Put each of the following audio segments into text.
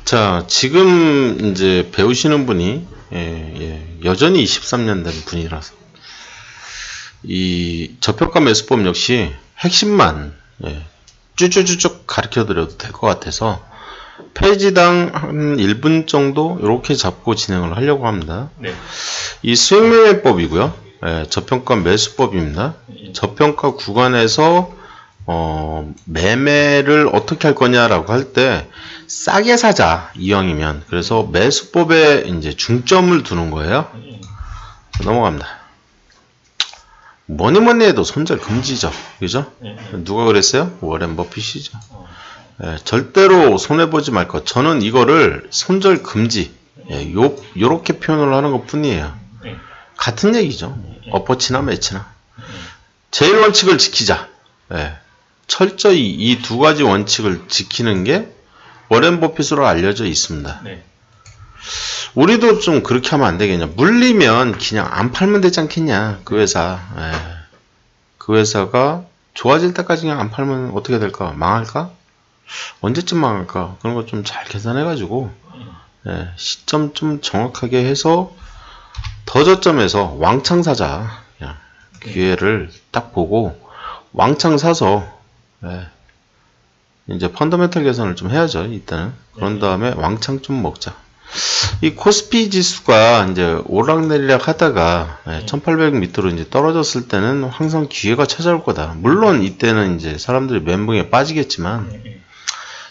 자, 지금 이제 배우시는 분이 여전히 23년 된 분이라서 이 저평가 매수법 역시 핵심만 쭈쭈쭈쭉 가르쳐 드려도 될 것 같아서 페이지당 한 1분 정도 이렇게 잡고 진행을 하려고 합니다. 네. 이 수익매매법이고요. 저평가 매수법입니다. 저평가 구간에서 매매를 어떻게 할 거냐라고 할 때 싸게 사자 이왕이면. 그래서 매수법에 이제 중점을 두는 거예요. 넘어갑니다. 뭐니 해도 손절 금지죠. 그죠? 누가 그랬어요? 워렌 버핏이죠. 절대로 손해보지 말 것. 저는 이거를 손절 금지 요렇게 표현을 하는 것 뿐이에요. 같은 얘기죠. 어퍼치나 매치나. 제일 원칙을 지키자. 철저히 이 두 가지 원칙을 지키는 게 워렌 버핏으로 알려져 있습니다. 우리도 좀 그렇게 하면 안 되겠냐. 물리면 그냥 안 팔면 되지 않겠냐. 그 회사. 그 회사가 좋아질 때까지 그냥 안 팔면 어떻게 될까? 망할까? 언제쯤 망할까? 그런 거 좀 잘 계산해가지고 시점 좀 정확하게 해서 더 저점에서 왕창 사자. 기회를 딱 보고 왕창 사서 이제 펀더멘털 계산을 좀 해야죠. 이때는. 그런 다음에 왕창 좀 먹자. 이 코스피 지수가 이제 오락내리락 하다가 1800 밑으로 이제 떨어졌을 때는 항상 기회가 찾아올 거다. 물론 이때는 이제 사람들이 멘붕에 빠지겠지만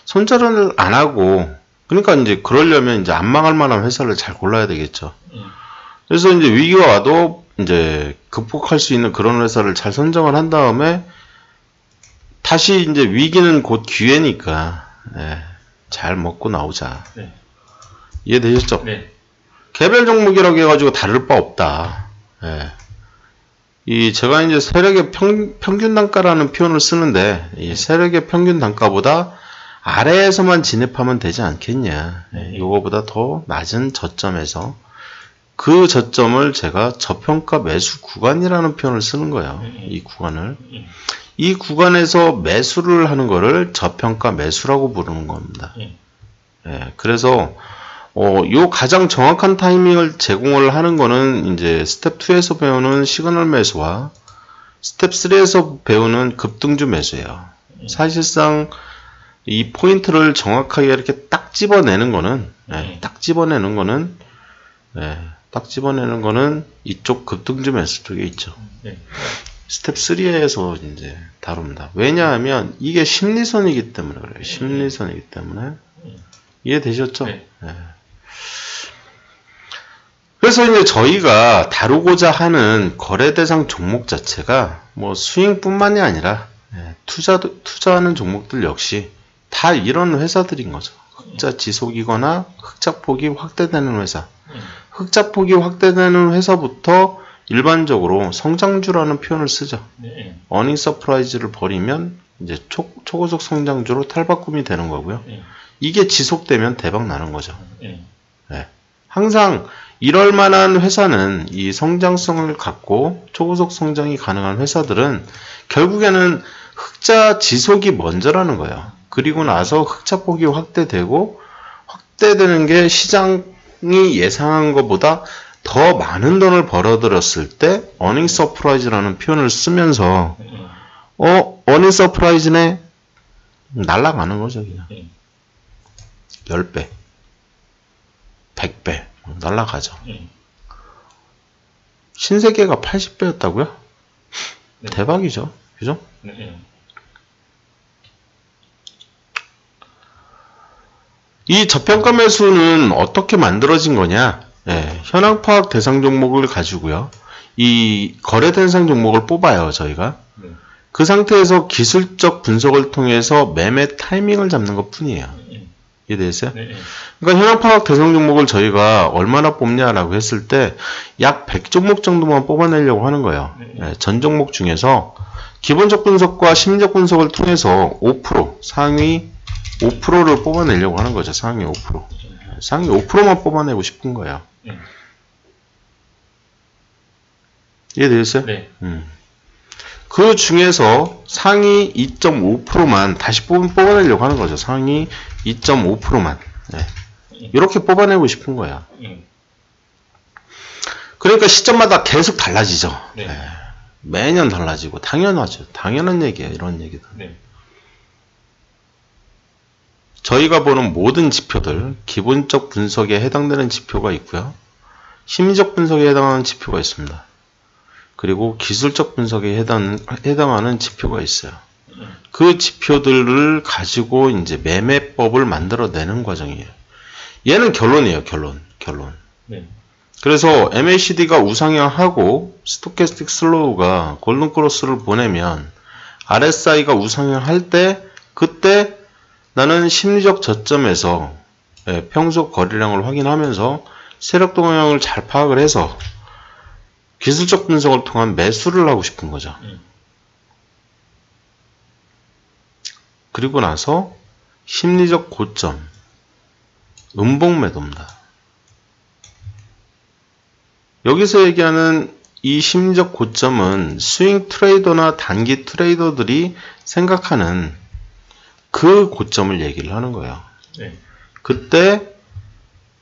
손절을 안 하고, 그러니까 이제 그러려면 이제 안 망할 만한 회사를 잘 골라야 되겠죠. 그래서 이제 위기가 와도 이제 극복할 수 있는 그런 회사를 잘 선정을 한 다음에 다시 이제 위기는 곧 기회니까 잘 먹고 나오자. 이해되셨죠? 개별 종목이라고 해가지고 다를 바 없다. 이 제가 이제 세력의 평균 단가라는 표현을 쓰는데 이 세력의 평균 단가보다 아래에서만 진입하면 되지 않겠냐. 요거보다 더 낮은 저점에서 그 저점을 제가 저평가 매수 구간이라는 표현을 쓰는 거예요. 이 구간을. 이 구간에서 매수를 하는 거를 저평가 매수라고 부르는 겁니다. 그래서 요 가장 정확한 타이밍을 제공을 하는 거는 이제 스텝 2에서 배우는 시그널 매수와 스텝 3에서 배우는 급등주 매수예요. 사실상 이 포인트를 정확하게 이렇게 딱 집어내는 거는 딱 집어내는 거는 이쪽 급등주 매수 쪽에 있죠. 스텝 3에서 이제 다룹니다. 왜냐하면 이게 심리선이기 때문에 그래요. 심리선이기 때문에. 이해되셨죠? 그래서 이제 저희가 다루고자 하는 거래 대상 종목 자체가 뭐 스윙뿐만이 아니라 투자하는 종목들 역시 다 이런 회사들인 거죠. 흑자 지속이거나 흑자폭이 확대되는 회사. 흑자폭이 확대되는 회사부터 일반적으로 성장주라는 표현을 쓰죠. 어닝 서프라이즈를 버리면 이제 초고속 성장주로 탈바꿈이 되는 거고요. 이게 지속되면 대박 나는 거죠. 항상 이럴 만한 회사는 이 성장성을 갖고 초고속 성장이 가능한 회사들은 결국에는 흑자 지속이 먼저라는 거예요. 그리고 나서 흑자폭이 확대되고 확대되는 게 시장이 예상한 것보다 더 많은 돈을 벌어들였을 때 어닝 서프라이즈라는 표현을 쓰면서 어닝 서프라이즈네 날아가는 거죠. 그냥 10배 100배 날아가죠. 신세계가 80배였다고요? 대박이죠. 그죠? 이 저평가 매수는 어떻게 만들어진 거냐? 현황 파악 대상 종목을 가지고요. 이 거래 대상 종목을 뽑아요, 저희가. 그 상태에서 기술적 분석을 통해서 매매 타이밍을 잡는 것 뿐이에요. 이해되세요? 그러니까 현황 파악 대상 종목을 저희가 얼마나 뽑냐라고 했을 때 약 100종목 정도만 뽑아내려고 하는 거예요. 전 종목 중에서 기본적 분석과 심리적 분석을 통해서 5%, 상위 5%를 뽑아내려고 하는 거죠. 상위 5%. 상위 5%만 뽑아내고 싶은 거예요. 이해되셨어요? 그 중에서 상위 2.5%만 다시 뽑아내려고 하는 거죠. 상위 2.5%만. 이렇게 뽑아내고 싶은 거야. 그러니까 시점마다 계속 달라지죠. 네. 네. 매년 달라지고 당연하죠. 당연한 얘기예요. 이런 얘기들. 네. 저희가 보는 모든 지표들 기본적 분석에 해당되는 지표가 있고요. 심리적 분석에 해당하는 지표가 있습니다. 그리고 기술적 분석에 해당하는 지표가 있어요. 그 지표들을 가지고 이제 매매법을 만들어내는 과정이에요. 얘는 결론이에요. 결론. 네. 그래서 MACD가 우상향하고 스토캐스틱 슬로우가 골든크로스를 보내면 RSI가 우상향할 때 그때 나는 심리적 저점에서 평소 거래량을 확인하면서 세력 동향을 잘 파악을 해서 기술적 분석을 통한 매수를 하고 싶은 거죠. 그리고 나서 심리적 고점, 음봉 매도입니다. 여기서 얘기하는 이 심리적 고점은 스윙 트레이더나 단기 트레이더들이 생각하는 그 고점을 얘기를 하는 거예요. 네. 그때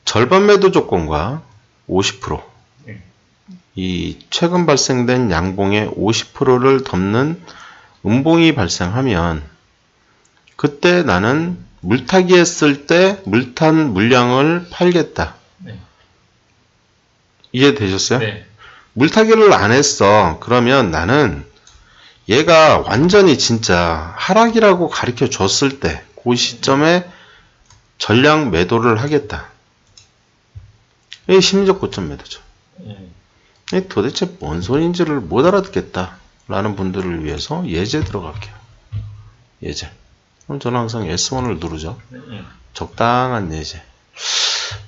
절반 매도 조건과 50%, 이 최근 발생된 양봉의 50%를 덮는 음봉이 발생하면 그때 나는 물타기 했을 때 물탄 물량을 팔겠다. 네. 이해되셨어요? 네. 물타기를 안 했어. 그러면 나는 얘가 완전히 진짜 하락이라고 가르쳐 줬을 때 그 시점에 전량 매도를 하겠다. 이게 심리적 고점 매도죠. 이게 도대체 뭔 소리인지를 못 알아듣겠다 라는 분들을 위해서 예제 들어갈게요. 예제. 그럼 저는 항상 S1을 누르죠. 적당한 예제.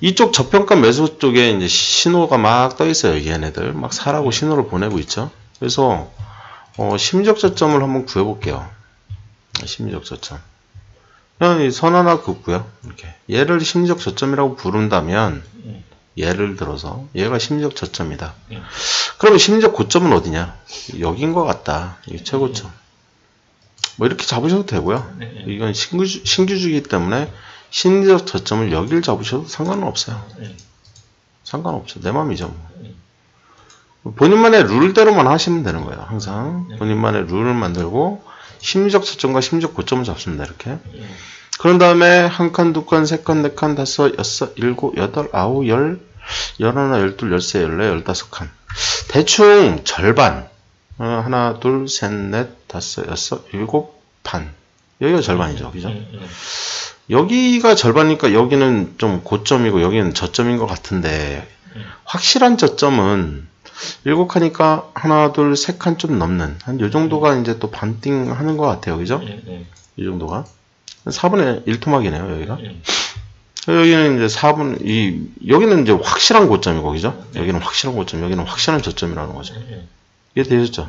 이쪽 저평가 매수 쪽에 이제 신호가 막 떠 있어요. 얘네들 막 사라고 신호를 보내고 있죠. 그래서 심리적 저점을 한번 구해볼게요. 심리적 저점. 그냥 이 선 하나 긋고요. 이렇게 얘를 심리적 저점이라고 부른다면 예를 들어서 얘가 심리적 저점이다. 그러면 심리적 고점은 어디냐? 여긴 것 같다. 이게 최고점. 뭐 이렇게 잡으셔도 되고요. 이건 신규주기 때문에 심리적 저점을 여기를 잡으셔도 상관은 없어요. 상관없죠. 내 맘이죠. 뭐. 본인만의 룰대로만 하시면 되는 거예요. 항상 본인만의 룰을 만들고 심리적 저점과 심리적 고점을 잡습니다. 이렇게. 그런 다음에 한 칸, 두 칸, 세 칸, 네 칸, 다섯, 여섯, 일곱, 여덟, 아홉, 열, 열하나, 열둘, 열세, 열네, 열다섯 칸. 대충 절반. 하나, 둘, 셋, 넷, 다섯, 여섯, 일곱 판. 여기가 절반이죠. 그죠? 여기가 절반이니까 여기는 좀 고점이고 여기는 저점인 것 같은데 확실한 저점은 7칸이니까 하나, 둘, 세 칸 좀 넘는 한 요 정도가 이제 또 반띵 하는 것 같아요. 그죠? 이 정도가. 4분의 1토막이네요. 여기가. 여기는 이제 여기는 이제 확실한 고점이고, 그죠? 여기는 확실한 고점, 여기는 확실한 저점이라는 거죠. 이해되셨죠?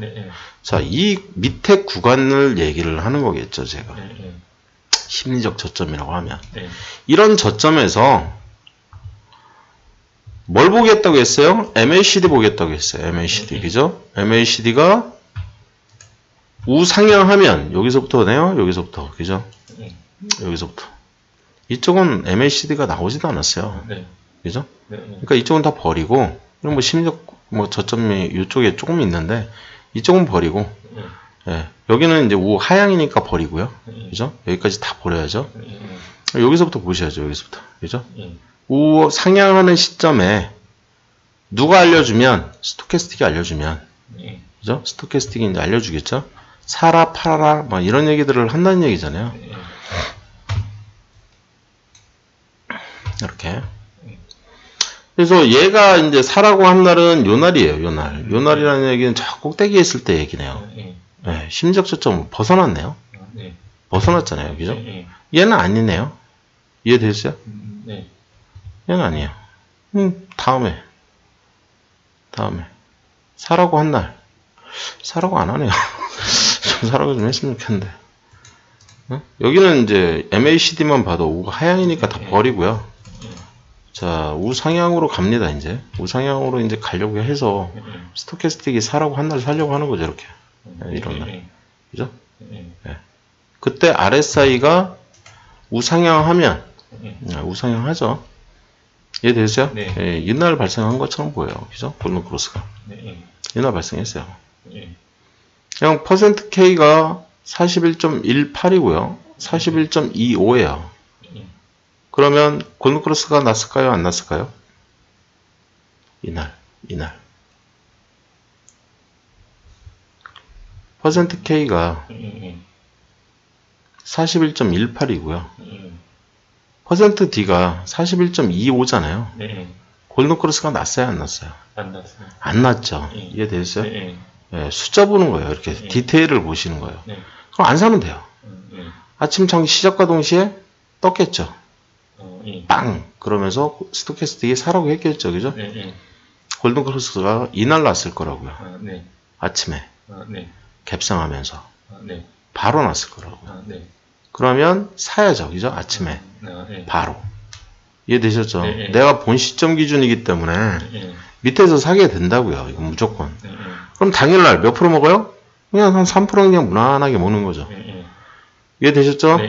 자, 이 밑에 구간을 얘기를 하는 거겠죠, 제가. 심리적 저점이라고 하면. 이런 저점에서 뭘 보겠다고 했어요? MACD 보겠다고 했어요. MACD, 그죠? MACD가 우상향하면, 여기서부터 오네요? 여기서부터, 그죠? 여기서부터. 이쪽은 MACD가 나오지도 않았어요. 그죠? 그러니까 이쪽은 다 버리고, 이런 뭐 심리적, 저점이 이쪽에 조금 있는데, 이쪽은 버리고, 여기는 이제 우하향이니까 버리고요. 그죠? 여기까지 다 버려야죠. 여기서부터 보셔야죠. 여기서부터. 그죠? 우상향하는 시점에, 누가 알려주면, 스토캐스틱이 알려주면, 그죠? 스토캐스틱이 이제 알려주겠죠? 사라, 팔아라, 막 이런 얘기들을 한다는 얘기잖아요. 이렇게. 그래서 얘가 이제 사라고 한 날은 요 날이에요. 요 날. 요 날이라는 얘기는 저 꼭대기에 있을 때 얘기네요. 심리적 저점 벗어났네요. 벗어났잖아요. 그죠? 얘는 아니네요. 이해되셨어요? 얘는 아니에요. 다음에. 사라고 한 날. 사라고 안 하네요. 좀 사라고 좀 했으면 좋겠는데. 여기는 이제 MACD만 봐도 우가 하향이니까 다 버리고요. 자, 우상향으로 갑니다, 이제. 우상향으로 이제 가려고 해서, 스토캐스틱이 사라고 한 날 살려고 하는 거죠, 이렇게. 이런 날. 그죠? 그때 RSI가 우상향하면, 우상향하죠. 이해되세요? 네. 예, 이날 발생한 것처럼 보여요. 그죠? 골든크로스가. 네. 이날 발생했어요. 네. 그냥 퍼센트 K가 41.18이고요. 41.25예요. 그러면 골든크로스가 났을까요? 안 났을까요? 이날. 퍼센트 K가 41.18이고요. 퍼센트 D가 41.25잖아요. 골든크로스가 났어요? 안 났어요? 안 났어요. 안 났죠. 네. 이해되셨어요? 네. 예, 숫자 보는 거예요. 이렇게 디테일을 보시는 거예요. 네. 그럼 안 사면 돼요. 아침 장 시작과 동시에 떴겠죠. 빵! 그러면서 스토캐스틱이 사라고 했겠죠. 그죠? 골든크로스가 이날 났을 거라고요. 아침에. 갭상하면서. 바로 났을 거라고요. 그러면 사야죠. 그죠? 아침에. 바로. 이해되셨죠? 내가 본 시점 기준이기 때문에 밑에서 사게 된다고요. 이건 무조건. 그럼 당일날 몇 프로 먹어요? 그냥 한 3% 그냥 무난하게 먹는 거죠. 이해되셨죠?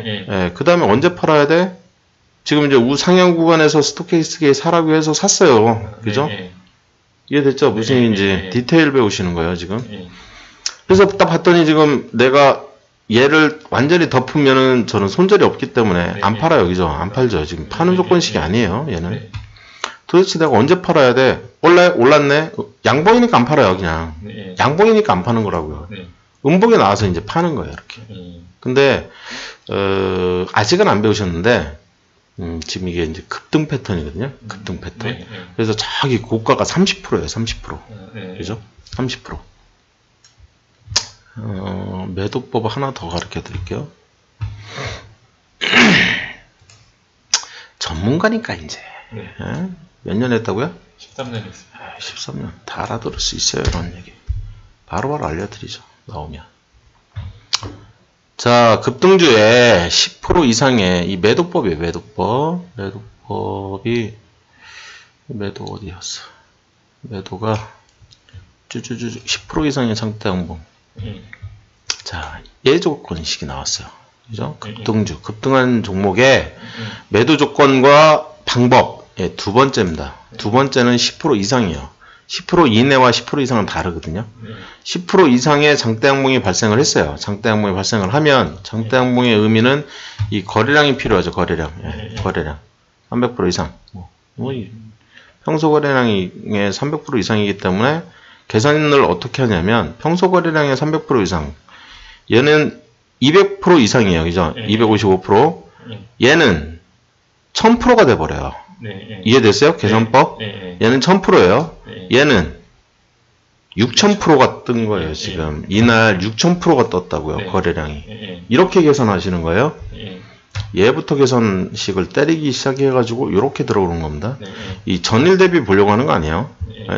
그 다음에 언제 팔아야 돼? 지금 이제 우상향 구간에서 스토캐스틱이 사라고 해서 샀어요. 그죠? 이해됐죠? 무슨 얘기인지 디테일 배우시는 거예요, 지금. 그래서 딱 봤더니 지금 내가 얘를 완전히 덮으면은 저는 손절이 없기 때문에 안 팔아요. 그죠? 안 팔죠. 지금 파는 조건식이 아니에요. 얘는. 도대체 내가 언제 팔아야 돼? 원래 올랐네? 양봉이니까 안 팔아요. 그냥. 양봉이니까 안 파는 거라고요. 음봉에 나와서 이제 파는 거예요. 이렇게. 근데 아직은 안 배우셨는데 지금 이게 이제 급등 패턴이거든요. 급등 패턴. 그래서 저기 고가가 30%예요. 30%. 그죠? 30%. 매도법 하나 더 가르쳐 드릴게요. 전문가니까 이제. 몇 년 했다고요? 13년 했습니다. 13년. 다 알아들을 수 있어요. 이런 얘기. 바로바로 알려드리죠. 나오면. 자, 급등주에 10% 이상의 이 매도법이에요. 매도법. 매도 어디였어? 매도가 10% 이상의 장대 양봉. 자, 예조건식이 나왔어요. 그죠? 급등주. 급등한 종목의 매도 조건과 방법. 예, 두 번째입니다. 두 번째는 10% 이상이에요. 10% 이내와 10% 이상은 다르거든요. 10% 이상의 장대 양봉이 발생을 했어요. 장대 양봉이 발생을 하면 장대 양봉의 의미는 이 거래량이 필요하죠. 거래량. 예, 거래량. 300% 이상. 평소 거래량의 300% 이상이기 때문에 계산을 어떻게 하냐면 평소 거래량의 300% 이상. 얘는 200% 이상이에요. 그죠? 255%. 얘는 1000%가 돼버려요. 이해됐어요? 계산법? 얘는 1000%예요. 얘는 6000%가 뜬 거예요. 지금 이날 6000%가 떴다고요. 거래량이. 이렇게 계산하시는 거예요. 얘부터 계산식을 때리기 시작해가지고 이렇게 들어오는 겁니다. 이 전일 대비 보려고 하는 거 아니에요.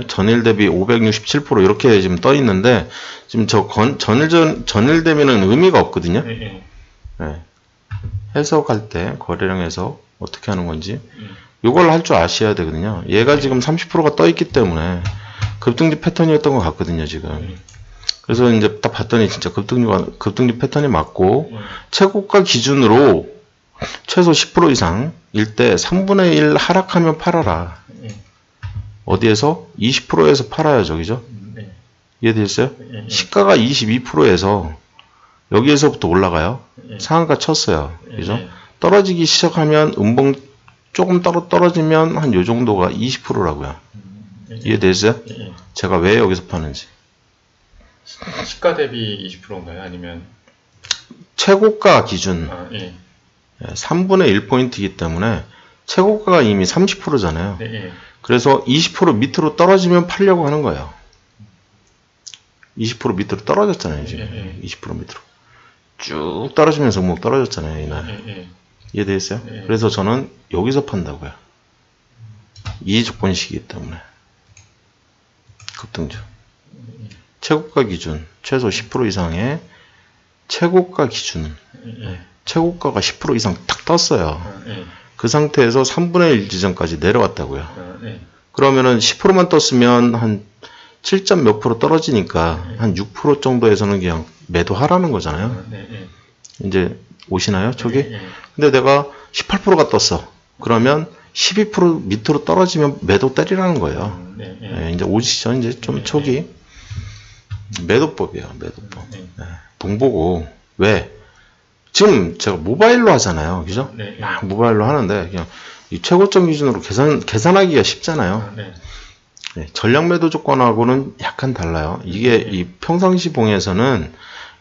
전일 대비 567% 이렇게 지금 떠 있는데 지금 저 전일 대비는 의미가 없거든요. 해석할 때 거래량 해석 어떻게 하는 건지 이걸 할 줄 아셔야 되거든요. 얘가 지금 30%가 떠 있기 때문에 급등주 패턴이었던 것 같거든요. 지금. 그래서 이제 딱 봤더니 진짜 급등주 패턴이 맞고 최고가 기준으로 최소 10% 이상일 때 3분의 1 하락하면 팔아라. 어디에서? 20%에서 팔아야죠. 그죠? 이해되셨어요? 시가가 22%에서 여기에서부터 올라가요. 상한가 쳤어요. 그죠? 떨어지기 시작하면 음봉 조금 떨어지면 한 요 정도가 20%라고요. 이해되셨어요? 제가 왜 여기서 파는지. 시가 대비 20%인가요? 아니면 최고가 기준 3분의 1포인트이기 때문에 최고가가 이미 30%잖아요. 그래서 20% 밑으로 떨어지면 팔려고 하는 거예요. 20% 밑으로 떨어졌잖아요. 지금 20% 밑으로 쭉 떨어지면서 뭐 떨어졌잖아요. 이날. 이해되셨어요? 그래서 저는 여기서 판다고요. 이 조건식이기 때문에. 급등주. 최고가 기준 최소 10% 이상의 최고가 기준 최고가가 10% 이상 탁 떴어요. 그 상태에서 3분의 1 지점까지 내려왔다고요. 그러면은 10%만 떴으면 한 7점 몇 프로 떨어지니까 한 6% 정도에서는 그냥 매도하라는 거잖아요. 이제 오시나요? 저기? 근데 내가 18%가 떴어. 그러면 12% 밑으로 떨어지면 매도 때리라는 거예요. 네. 예, 이제 오시죠. 이제 좀 초기. 매도법이에요. 매도법. 예, 동보고. 왜? 지금 제가 모바일로 하잖아요. 그죠? 네. 막 모바일로 하는데 그냥 이 최고점 기준으로 계산하기가 쉽잖아요. 예, 전략 매도 조건하고는 약간 달라요. 이게 이 평상시 봉에서는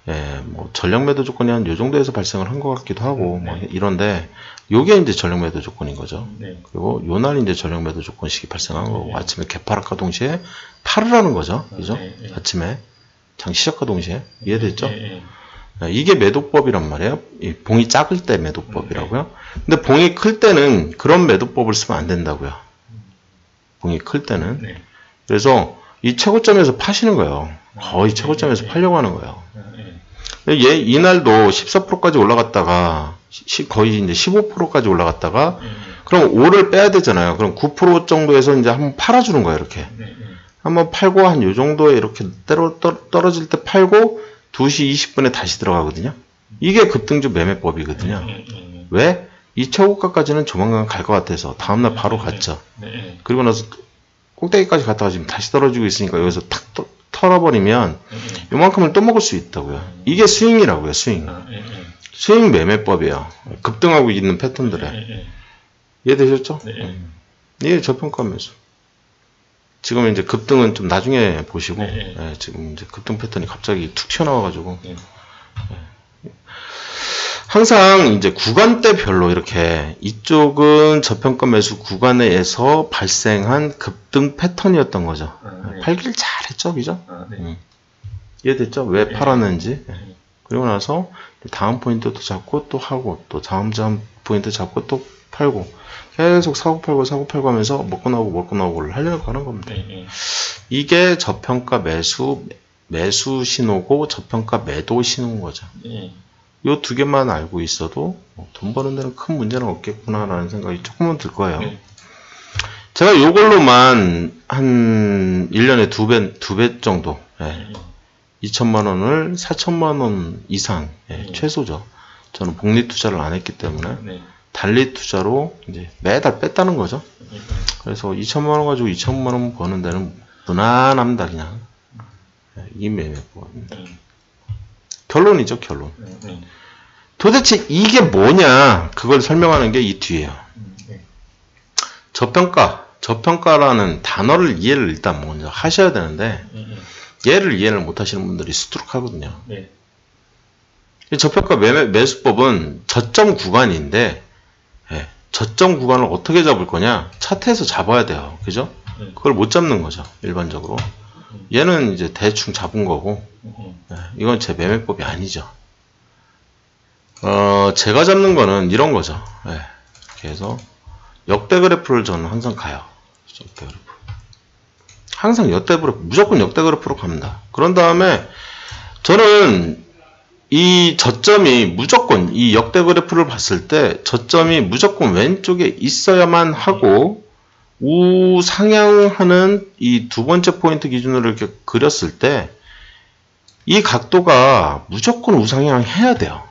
예, 뭐 전략 매도 조건이 한 요 정도에서 발생을 한 것 같기도 하고 뭐 이런데 요게 이제 전략 매도 조건인 거죠. 그리고 요 날 이제 전략 매도 조건식이 발생한 거고 아침에 개파락과 동시에 팔으라는 거죠. 그죠? 아침에 장 시작과 동시에 이해됐죠? 이게 매도법이란 말이에요. 이 봉이 작을 때 매도법이라고요. 근데 봉이 클 때는 그런 매도법을 쓰면 안 된다고요. 봉이 클 때는. 그래서 이 최고점에서 파시는 거예요. 거의 최고점에서 팔려고 하는 거예요. 얘 이날도 14%까지 올라갔다가 거의 이제 15%까지 올라갔다가 그럼 5를 빼야 되잖아요. 그럼 9% 정도에서 이제 한번 팔아주는 거예요. 이렇게 한번 팔고 한 요 정도에 이렇게 떨어질 때 팔고 2시 20분에 다시 들어가거든요. 이게 급등주 매매법이거든요. 왜? 이 최고가까지는 조만간 갈 것 같아서 다음날 바로 갔죠. 그리고 나서 꼭대기까지 갔다가 지금 다시 떨어지고 있으니까 여기서 탁 털어버리면 요만큼을 또 먹을 수 있다고요. 이게 스윙이라고요. 스윙. 스윙 매매법이에요. 급등하고 있는 패턴들에. 이해되셨죠? 이게 저평가 매수. 지금 이제 급등은 좀 나중에 보시고 예, 지금 이제 급등 패턴이 갑자기 툭 튀어나와가지고 항상 이제 구간대별로 이렇게 이쪽은 저평가 매수 구간에서 발생한 급등 패턴이었던 거죠. 팔길 잘했죠, 그죠? 이해됐죠? 왜 팔았는지. 그리고 나서 다음 포인트도 잡고 또 하고 또 다음 포인트 잡고 또 팔고 계속 사고 팔고 하면서 먹고 나오고를 하려고 하는 겁니다. 이게 저평가 매수 신호고 저평가 매도 신호인 거죠. 요 두 개만 알고 있어도 돈 버는 데는 큰 문제는 없겠구나라는 생각이 조금은 들 거예요. 제가 요걸로만 한 1년에 두 배 정도 2천만 원을 4천만 원 이상 최소죠. 저는 복리 투자를 안 했기 때문에 달리 투자로 이제 매달 뺐다는 거죠. 그래서 2천만 원 가지고 2천만 원 버는 데는 무난합니다. 그냥 이 매매법입니다. 결론이죠. 결론. 도대체 이게 뭐냐 그걸 설명하는 게 이 뒤에요. 저평가라는 단어를 이해를 일단 먼저 하셔야 되는데 얘를 이해를 못 하시는 분들이 수두룩하거든요. 저평가 매수법은 저점 구간인데 저점 구간을 어떻게 잡을 거냐? 차트에서 잡아야 돼요. 그죠? 그걸 못 잡는 거죠. 일반적으로. 얘는 이제 대충 잡은 거고 이건 제 매매법이 아니죠. 제가 잡는 거는 이런 거죠. 이렇게 해서 역대 그래프를 저는 항상 가요. 역대 그래프. 항상 무조건 역대 그래프로 갑니다. 그런 다음에 저는 이 저점이 무조건 이 역대 그래프를 봤을 때 저점이 무조건 왼쪽에 있어야만 하고 우상향하는 이 두 번째 포인트 기준으로 이렇게 그렸을 때 이 각도가 무조건 우상향해야 돼요.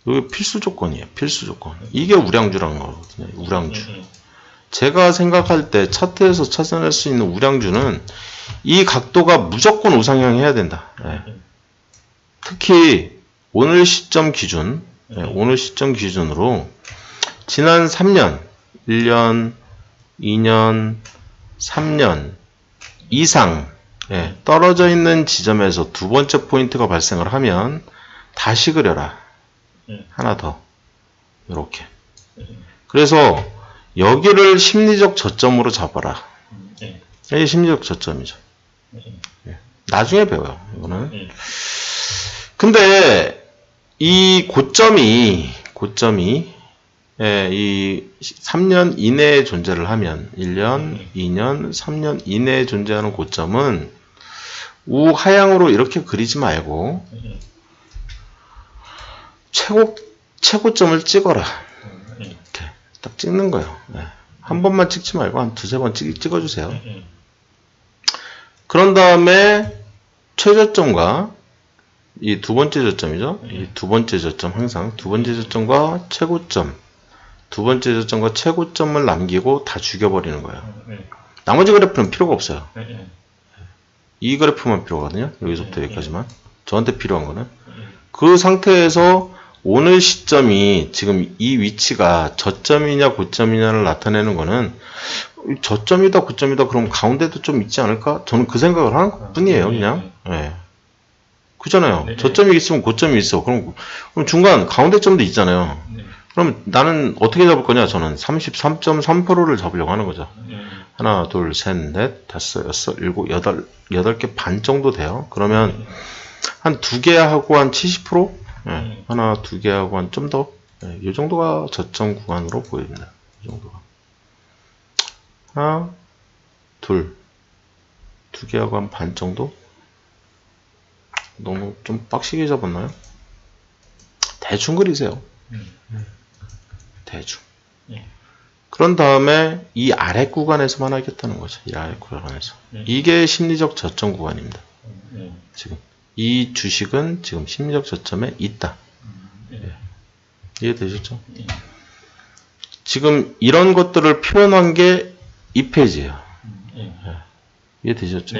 이게 필수 조건이에요. 필수 조건. 이게 우량주라는 거거든요. 우량주. 제가 생각할 때 차트에서 찾아낼 수 있는 우량주는 이 각도가 무조건 우상향해야 된다. 특히 오늘 시점 기준으로 지난 3년, 1년, 2년, 3년 이상 떨어져 있는 지점에서 두 번째 포인트가 발생을 하면 다시 그려라. 하나 더. 이렇게. 그래서 여기를 심리적 저점으로 잡아라. 이게 심리적 저점이죠. 나중에 배워요. 이거는. 근데 이 고점이 이 3년 이내에 존재를 하면 1년, 2년, 3년 이내에 존재하는 고점은 우하향으로 이렇게 그리지 말고 최고점을 찍어라. 이렇게 딱 찍는 거예요. 한 번만 찍지 말고 한 두세 번 찍어주세요. 그런 다음에 최저점과 이 두 번째 저점이죠. 이 두 번째 저점 항상 두 번째 저점과 최고점 두 번째 저점과 최고점을 남기고 다 죽여버리는 거예요. 네. 나머지 그래프는 필요가 없어요. 네. 이 그래프만 필요하거든요. 여기서부터 여기까지만. 저한테 필요한 거는. 그 상태에서 오늘 시점이 지금 이 위치가 저점이냐 고점이냐를 나타내는 거는 저점이다 고점이다 그럼 가운데도 좀 있지 않을까? 저는 그 생각을 하는 것 뿐이에요. 그냥. 네. 그잖아요. 네. 저점이 있으면 고점이 있어. 그럼 중간 가운데점도 있잖아요. 네. 그럼 나는 어떻게 잡을 거냐? 저는 33.3%를 잡으려고 하는 거죠. 하나, 둘, 셋, 넷, 다섯, 여섯, 일곱, 여덟 개 반 정도 돼요. 그러면 한 두 개 하고 한 70%? 네. 하나, 두 개 하고 한 좀 더. 네. 이 정도가 저점 구간으로 보입니다. 이 정도가. 하나, 둘, 두 개 하고 한 반 정도? 너무 좀 빡시게 잡았나요? 대충 그리세요. 대충. 그런 다음에 이 아래 구간에서만 하겠다는 거죠. 이 아래 구간에서. 이게 심리적 저점 구간입니다. 지금. 이 주식은 지금 심리적 저점에 있다. 이해되셨죠? 지금 이런 것들을 표현한 게 이 페이지예요. 이해되셨죠?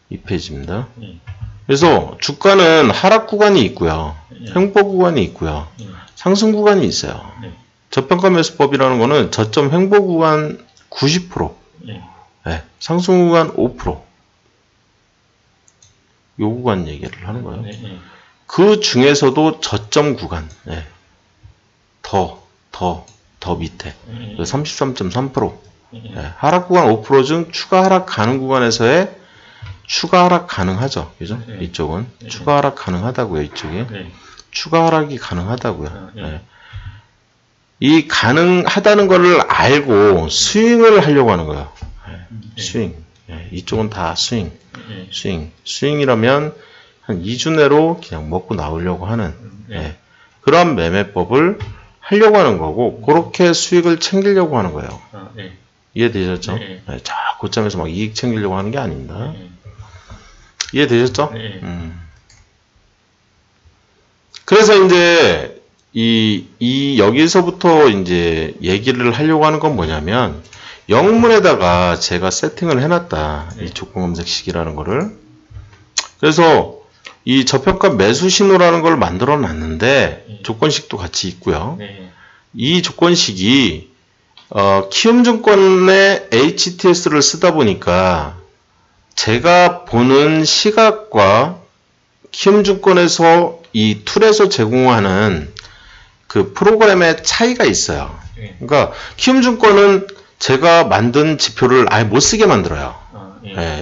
이 페이지입니다. 그래서 주가는 하락 구간이 있고요. 횡보 구간이 있고요. 상승 구간이 있어요. 저평가 매수법이라는 거는 저점 횡보 구간 90%, 네, 상승 구간 5%, 요 구간 얘기를 하는 거예요. 그 중에서도 저점 구간, 네, 더 밑에 33.3%, 네, 하락 구간 5% 중 추가 하락 가능 구간에서의 추가 하락 가능하죠. 그죠? 이쪽은 추가 하락 가능하다고요. 이쪽에 추가 하락이 가능하다고요. 네. 이 가능하다는 것을 알고 스윙을 하려고 하는 거예요. 스윙. 이쪽은 다 스윙. 스윙이라면 한 2주 내로 그냥 먹고 나오려고 하는 그런 매매법을 하려고 하는 거고 그렇게 수익을 챙기려고 하는 거예요. 이해되셨죠? 자, 고점에서 막 이익 챙기려고 하는 게 아닙니다. 이해되셨죠? 그래서 이제 여기서부터 이제 얘기를 하려고 하는 건 뭐냐면, 영문에다가 제가 세팅을 해놨다. 이 조건 검색식이라는 거를. 그래서 이 저평가 매수 신호라는 걸 만들어 놨는데, 조건식도 같이 있고요. 이 조건식이, 키움증권의 HTS를 쓰다 보니까, 제가 보는 시각과 키움증권에서 이 툴에서 제공하는 그 프로그램의 차이가 있어요. 그러니까 키움증권은 제가 만든 지표를 아예 못 쓰게 만들어요.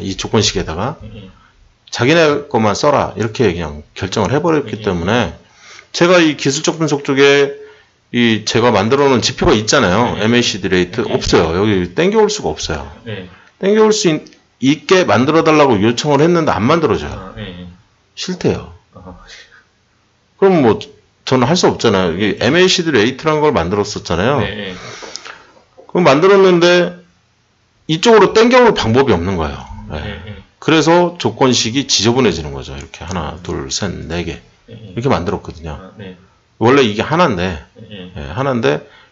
이 조건식에다가 자기네 것만 써라 이렇게 그냥 결정을 해버렸기 때문에 제가 이 기술적 분석 쪽에 이 제가 만들어 놓은 지표가 있잖아요. MACD 레이트 없어요. 여기 땡겨올 수가 없어요. 땡겨올 수 있게 만들어 달라고 요청을 했는데 안 만들어져요. 싫대요. 그럼 뭐 저는 할 수 없잖아요. 이게 MACD 레이트라는 걸 만들었었잖아요. 그럼 만들었는데 이쪽으로 땡겨올 방법이 없는 거예요. 그래서 조건식이 지저분해지는 거죠. 이렇게 하나, 둘, 셋, 네 개 이렇게 만들었거든요. 원래 이게 하나인데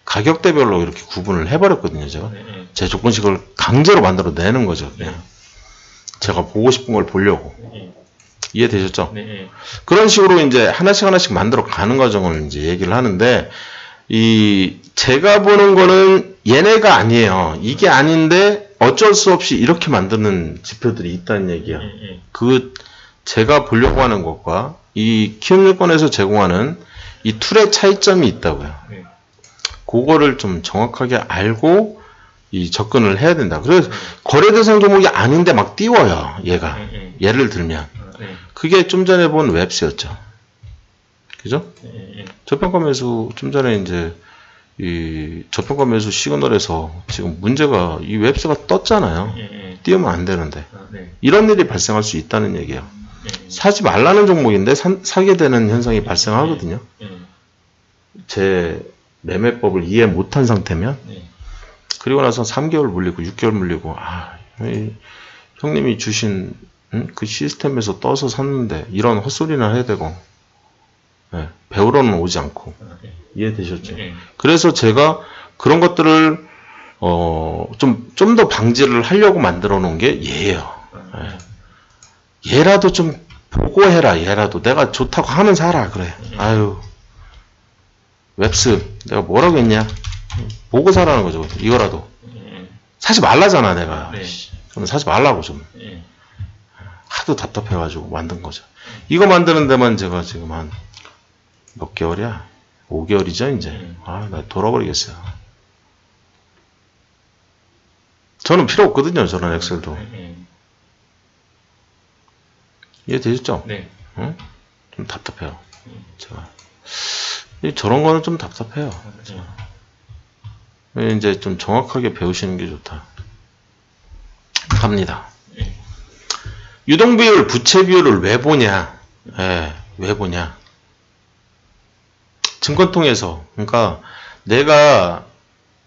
가격대별로 이렇게 구분을 해버렸거든요. 제 조건식을 강제로 만들어 내는 거죠. 그냥 제가 보고 싶은 걸 보려고. 이해되셨죠? 그런 식으로 이제 하나씩 만들어 가는 과정을 이제 얘기를 하는데, 제가 보는 거는 얘네가 아니에요. 이게 아닌데 어쩔 수 없이 이렇게 만드는 지표들이 있다는 얘기예요. 제가 보려고 하는 것과 이 키움증권에서 제공하는 이 툴의 차이점이 있다고요. 그거를 좀 정확하게 알고 이 접근을 해야 된다. 그래서 거래 대상 종목이 아닌데 막 띄워요. 얘가. 예를 들면. 그게 좀 전에 본 웹스였죠. 그죠? 저평가 매수, 좀 전에 이제, 이 저평가 매수 시그널에서 지금 문제가 이 웹스가 떴잖아요. 띄우면 안 되는데. 이런 일이 발생할 수 있다는 얘기예요. 사지 말라는 종목인데 사게 되는 현상이 발생하거든요. 제 매매법을 이해 못한 상태면. 그리고 나서 3개월 물리고 6개월 물리고, 형님이 주신 그 시스템에서 떠서 샀는데 이런 헛소리나 해야 되고 예, 배우러는 오지 않고. 예. 이해되셨죠? 예. 그래서 제가 그런 것들을 좀 더 방지를 하려고 만들어 놓은 게 얘예요. 예. 얘라도 좀 보고 해라. 얘라도 내가 좋다고 하면 사라. 그래. 아유, 웹스 내가 뭐라고 했냐? 보고 사라는 거죠. 이거라도 사지 말라잖아 내가. 네. 그럼 사지 말라고 좀. 예. 하도 답답해가지고 만든 거죠. 이거 만드는 데만 제가 지금 한 몇 개월이야? 5개월이죠 이제. 아, 나 돌아버리겠어요. 저는 필요 없거든요. 저런 엑셀도. 이해되셨죠? 네. 응? 좀 답답해요. 제가 저런 거는 좀 답답해요. 이제 좀 정확하게 배우시는 게 좋다. 갑니다. 유동 비율, 부채 비율을 왜 보냐? 예, 왜 보냐? 증권통에서, 그러니까 내가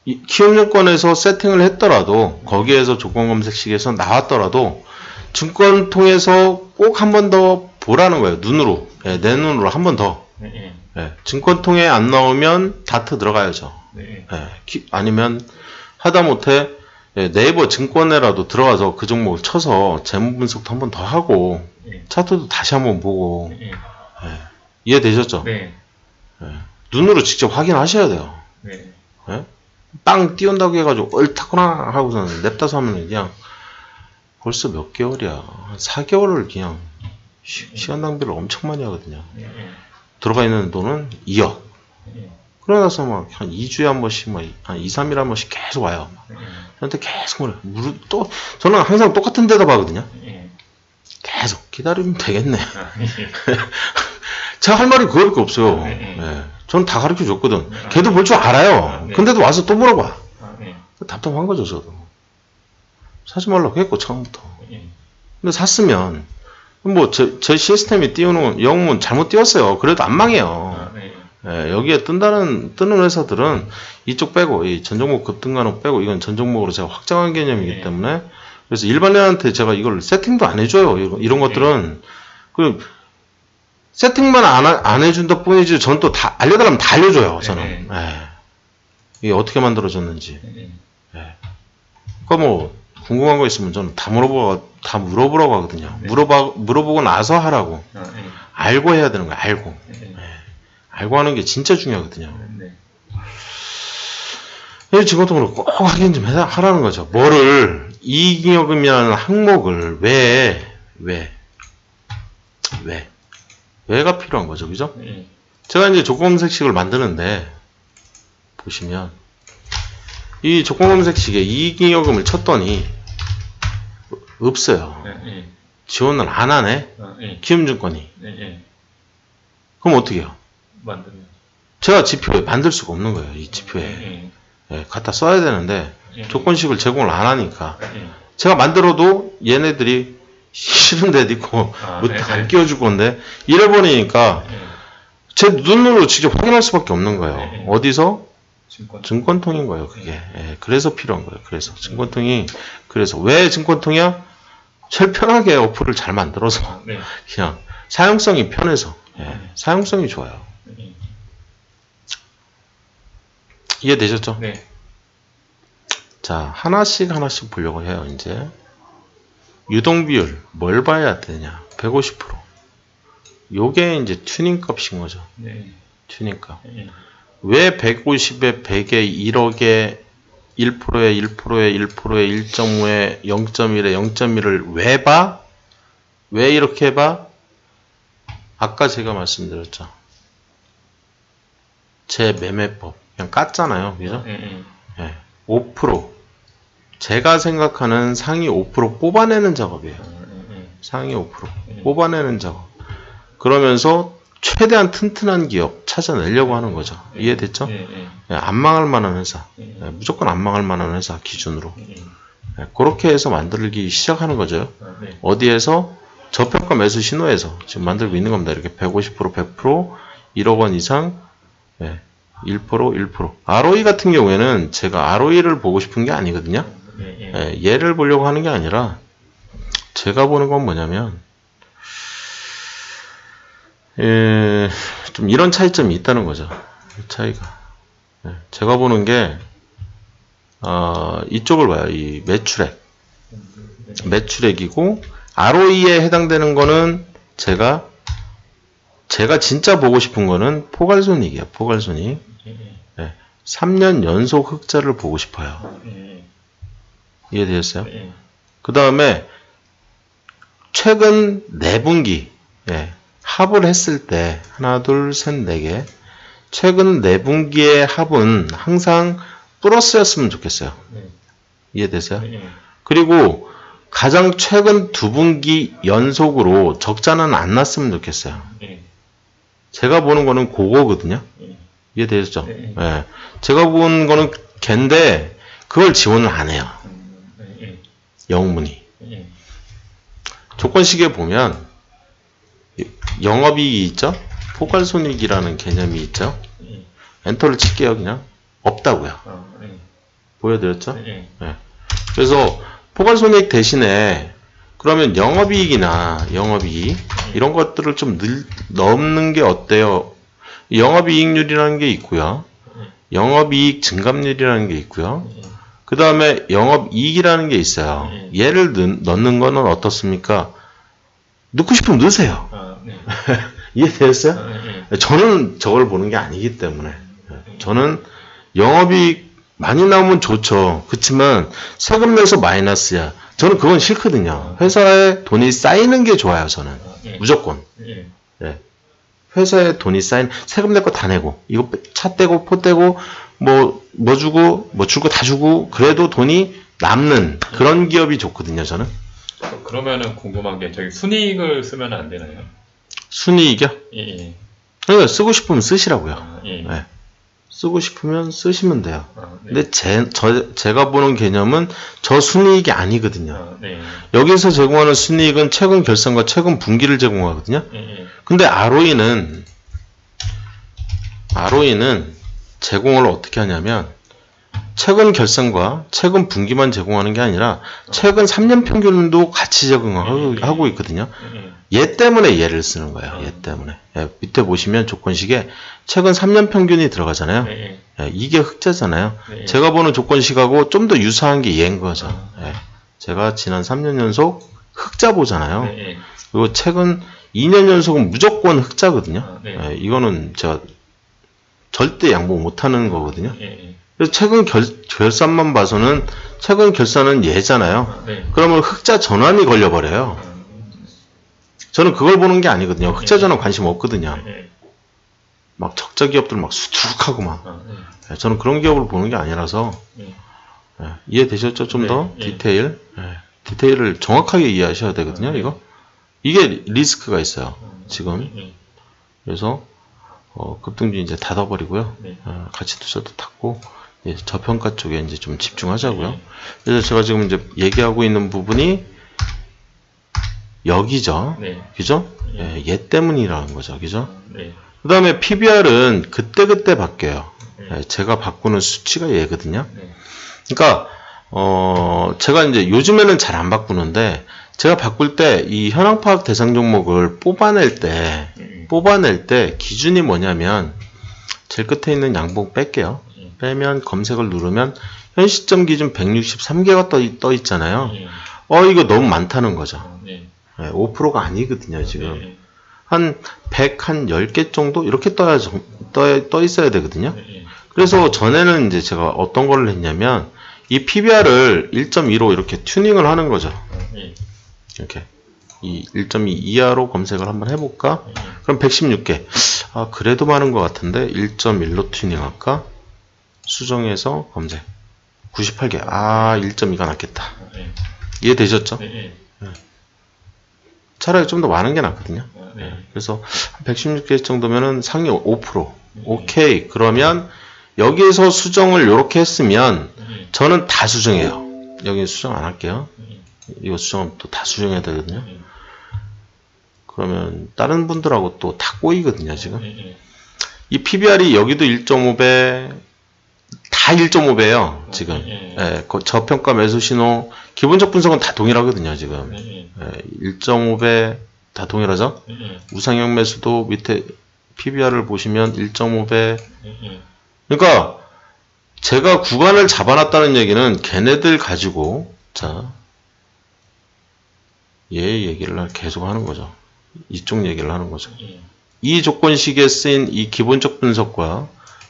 키움증권에서 세팅을 했더라도 거기에서 조건검색식에서 나왔더라도 증권통에서 꼭 한 번 더 보라는 거예요. 눈으로. 예, 내 눈으로 한 번 더. 예, 증권통에 안 나오면 다트 들어가야죠. 예, 아니면 하다못해 네이버 증권에라도 들어가서 그 종목을 쳐서 재무 분석도 한 번 더 하고 차트도 다시 한 번 보고. 예, 이해되셨죠? 네. 예, 눈으로 직접 확인하셔야 돼요. 네. 예? 빵 띄운다고 해가지고 옳다구나 하고서는 냅다서 하면 그냥 벌써 몇 개월이야. 한 4개월을 그냥 시간 낭비를 엄청 많이 하거든요. 들어가 있는 돈은 2억. 그러고 나서 막 한 2주에 한 번씩 막 한 2, 3일에 한 번씩 계속 와요. 저한테 계속 또 저는 항상 똑같은 데다 봐거든요. 계속 기다리면 되겠네. 제가 할 말이 그거밖에 없어요. 예. 저는 다 가르쳐 줬거든. 걔도 볼 줄 알아요. 근데도 와서 또 물어봐. 답답한 거죠, 저도. 사지 말라고 했고, 처음부터. 근데 샀으면, 뭐, 제 시스템이 띄우는, 영문 잘못 띄웠어요. 그래도 안 망해요. 예, 여기에 뜨는 회사들은 이쪽 빼고, 이 전종목 급등가는 빼고, 이건 전종목으로 제가 확정한 개념이기 때문에, 그래서 일반인한테 제가 이걸 세팅도 안 해줘요. 이런 것들은. 세팅만 안 해준다 뿐이지, 저는 또 다, 알려달라면 다 알려줘요, 저는. 예. 이게 어떻게 만들어졌는지. 예. 그러니까 뭐, 궁금한 거 있으면 저는 다 물어보라고 하거든요. 물어보고 나서 하라고. 알고 해야 되는 거예요, 알고. 예. 알고 하는 게 진짜 중요하거든요. 이 증권통으로 꼭 확인 좀 하라는 거죠. 뭐를, 이익잉여금이라는 항목을 왜가 필요한 거죠, 그죠? 제가 이제 조건검색식을 만드는데, 보시면, 이 조건검색식에 이익잉여금을 쳤더니, 없어요. 지원을 안 하네? 키움증권이. 그럼 어떻게 해요? 제가 지표에 만들 수가 없는 거예요, 이 지표에. 예, 갖다 써야 되는데, 조건식을 제공을 안 하니까. 제가 만들어도 얘네들이 싫은 데 있고, 안 끼워줄 건데, 이래버리니까, 제 눈으로 직접 확인할 수밖에 없는 거예요. 어디서? 증권통인 거예요, 그게. 예, 그래서 필요한 거예요. 그래서. 증권통이, 그래서. 왜 증권통이야? 제일 편하게 어플을 잘 만들어서, 그냥, 사용성이 편해서, 사용성이 좋아요. 이해되셨죠? 네. 자, 하나씩 보려고 해요, 이제. 유동비율, 뭘 봐야 되냐? 150%. 요게 이제 튜닝 값인 거죠. 튜닝 값. 왜 150에 100에 1억에 1%에 1%에 1%에 1.5에 0.1에 0.1을 왜 봐? 왜 이렇게 봐? 아까 제가 말씀드렸죠. 제 매매법. 그냥 깠잖아요. 그죠? 예. 5%. 제가 생각하는 상위 5% 뽑아내는 작업이에요. 상위 5% 뽑아내는 작업. 그러면서 최대한 튼튼한 기업 찾아내려고 하는 거죠. 이해됐죠? 예, 안 망할 만한 회사. 예, 무조건 안 망할 만한 회사 기준으로. 예, 그렇게 해서 만들기 시작하는 거죠. 어디에서? 저평가 매수 신호에서 지금 만들고 있는 겁니다. 이렇게 150%, 100%, 1억 원 이상, 예, 1%. ROE 같은 경우에는 제가 ROE를 보고 싶은 게 아니거든요. 예, 얘를 보려고 하는 게 아니라 제가 보는 건 뭐냐면 좀 이런 차이점이 있다는 거죠. 차이가. 제가 보는 게 이쪽을 봐요. 이 매출액이고 ROE에 해당되는 거는 제가 진짜 보고 싶은 거는 포괄손익이에요. 포괄손익. 3년 연속 흑자를 보고 싶어요. 이해되셨어요? 그 다음에 최근 4분기 합을 했을 때 하나, 둘, 셋, 4개 최근 4분기의 합은 항상 플러스였으면 좋겠어요. 이해되세요? 그리고 가장 최근 2분기 연속으로 적자는 안 났으면 좋겠어요. 제가 보는 거는 그거거든요. 이해되셨죠? 제가 보는 거는 걔인데 그걸 지원을 안 해요. 영문이. 조건식에 보면 영업이익이 있죠? 포괄손익이라는 개념이 있죠? 엔터를 칠게요. 그냥 없다고요. 보여드렸죠? 그래서 포괄손익 대신에 그러면 영업이익이나 영업이익 이런 것들을 좀 넣는 게 어때요? 영업이익률이라는 게 있고요. 영업이익 증감률이라는 게 있고요. 그 다음에 영업이익이라는 게 있어요. 얘를 넣는 거는 어떻습니까? 넣고 싶으면 넣으세요. 이해되셨어요? 저는 저걸 보는 게 아니기 때문에 저는 영업이익 많이 나오면 좋죠. 그렇지만 세금 내서 마이너스야. 저는 그건 싫거든요. 회사에 돈이 쌓이는 게 좋아요. 저는 무조건. 회사에 돈이 쌓이는 세금 낼 거 다 내고 이거 차 떼고 포 떼고 뭐 주고 뭐 줄 거 다 주고 그래도 돈이 남는 그런 기업이 좋거든요. 저는. 그러면은 궁금한 게 저기 순이익을 쓰면 안 되나요? 순이익이요? 그러니까 쓰고 싶으면 쓰시라고요. 예. 쓰고 싶으면 쓰시면 돼요. 근데 제가 보는 개념은 저 순이익이 아니거든요. 여기서 제공하는 순이익은 최근 결산과 최근 분기를 제공하거든요. 근데 ROE는 제공을 어떻게 하냐면 최근 결산과 최근 분기만 제공하는 게 아니라 최근 3년 평균도 같이 제공하고 있거든요. 얘 때문에 얘를 쓰는 거예요. 얘 때문에. 밑에 보시면 조건식에 최근 3년 평균이 들어가잖아요. 이게 흑자잖아요. 제가 보는 조건식하고 좀 더 유사한 게 얘인 거죠. 제가 지난 3년 연속 흑자 보잖아요. 그리고 최근 2년 연속은 무조건 흑자거든요. 이거는 제가 절대 양보 못하는 거거든요. 그래서 최근 결산만 봐서는 최근 결산은 얘잖아요. 그러면 흑자 전환이 걸려버려요. 저는 그걸 보는 게 아니거든요. 흑자 전환 관심 없거든요. 막 적자 기업들 막 수두룩하고 막. 저는 그런 기업을 보는 게 아니라서. 이해되셨죠? 좀 더 디테일. 디테일을 정확하게 이해하셔야 되거든요. 이게 리스크가 있어요. 지금. 그래서 급등주 이제 닫아버리고요. 가치 투자도 닫고 저평가 쪽에 이제 좀 집중하자고요. 그래서 제가 지금 이제 얘기하고 있는 부분이 여기죠. 그죠? 얘 때문이라는 거죠. 그죠? 그 다음에 PBR은 그때그때 바뀌어요. 제가 바꾸는 수치가 얘거든요. 그러니까, 제가 이제 요즘에는 잘 안 바꾸는데, 제가 바꿀 때 이 현황 파악 대상 종목을 뽑아낼 때 기준이 뭐냐면, 제일 끝에 있는 양봉 뺄게요. 빼면 검색을 누르면, 현 시점 기준 163개가 떠 있잖아요. 이거 너무 많다는 거죠. 5%가 아니거든요, 지금. 한 10개 정도? 이렇게 떠 있어야 되거든요. 그래서 전에는 이제 제가 어떤 걸 했냐면, 이 PBR을 1.2로 이렇게 튜닝을 하는 거죠. 이렇게. 이 1.2 이하로 검색을 한번 해볼까? 그럼 116개. 그래도 많은 것 같은데, 1.1로 튜닝할까? 수정해서 검색. 98개. 1.2가 낫겠다. 이해되셨죠? 차라리 좀 더 많은 게 낫거든요. 그래서 116개 정도면은 상위 5%. 오케이. 그러면 여기에서 수정을 이렇게 했으면 저는 다 수정해요. 여기 수정 안 할게요. 이거 수정하면 또 다 수정해야 되거든요. 그러면 다른 분들하고 또 다 꼬이거든요, 지금. 이 PBR이 여기도 1.5배, 다 1.5배예요, 지금. 저평가 매수 신호, 기본적 분석은 다 동일하거든요, 지금. 1.5배, 다 동일하죠? 우상향 매수도 밑에 PBR을 보시면 1.5배. 그러니까 제가 구간을 잡아놨다는 얘기는 걔네들 가지고 자, 얘 얘기를 계속 하는 거죠. 이쪽 얘기를 하는 거죠. 이 조건식에 쓰인 이 기본적 분석과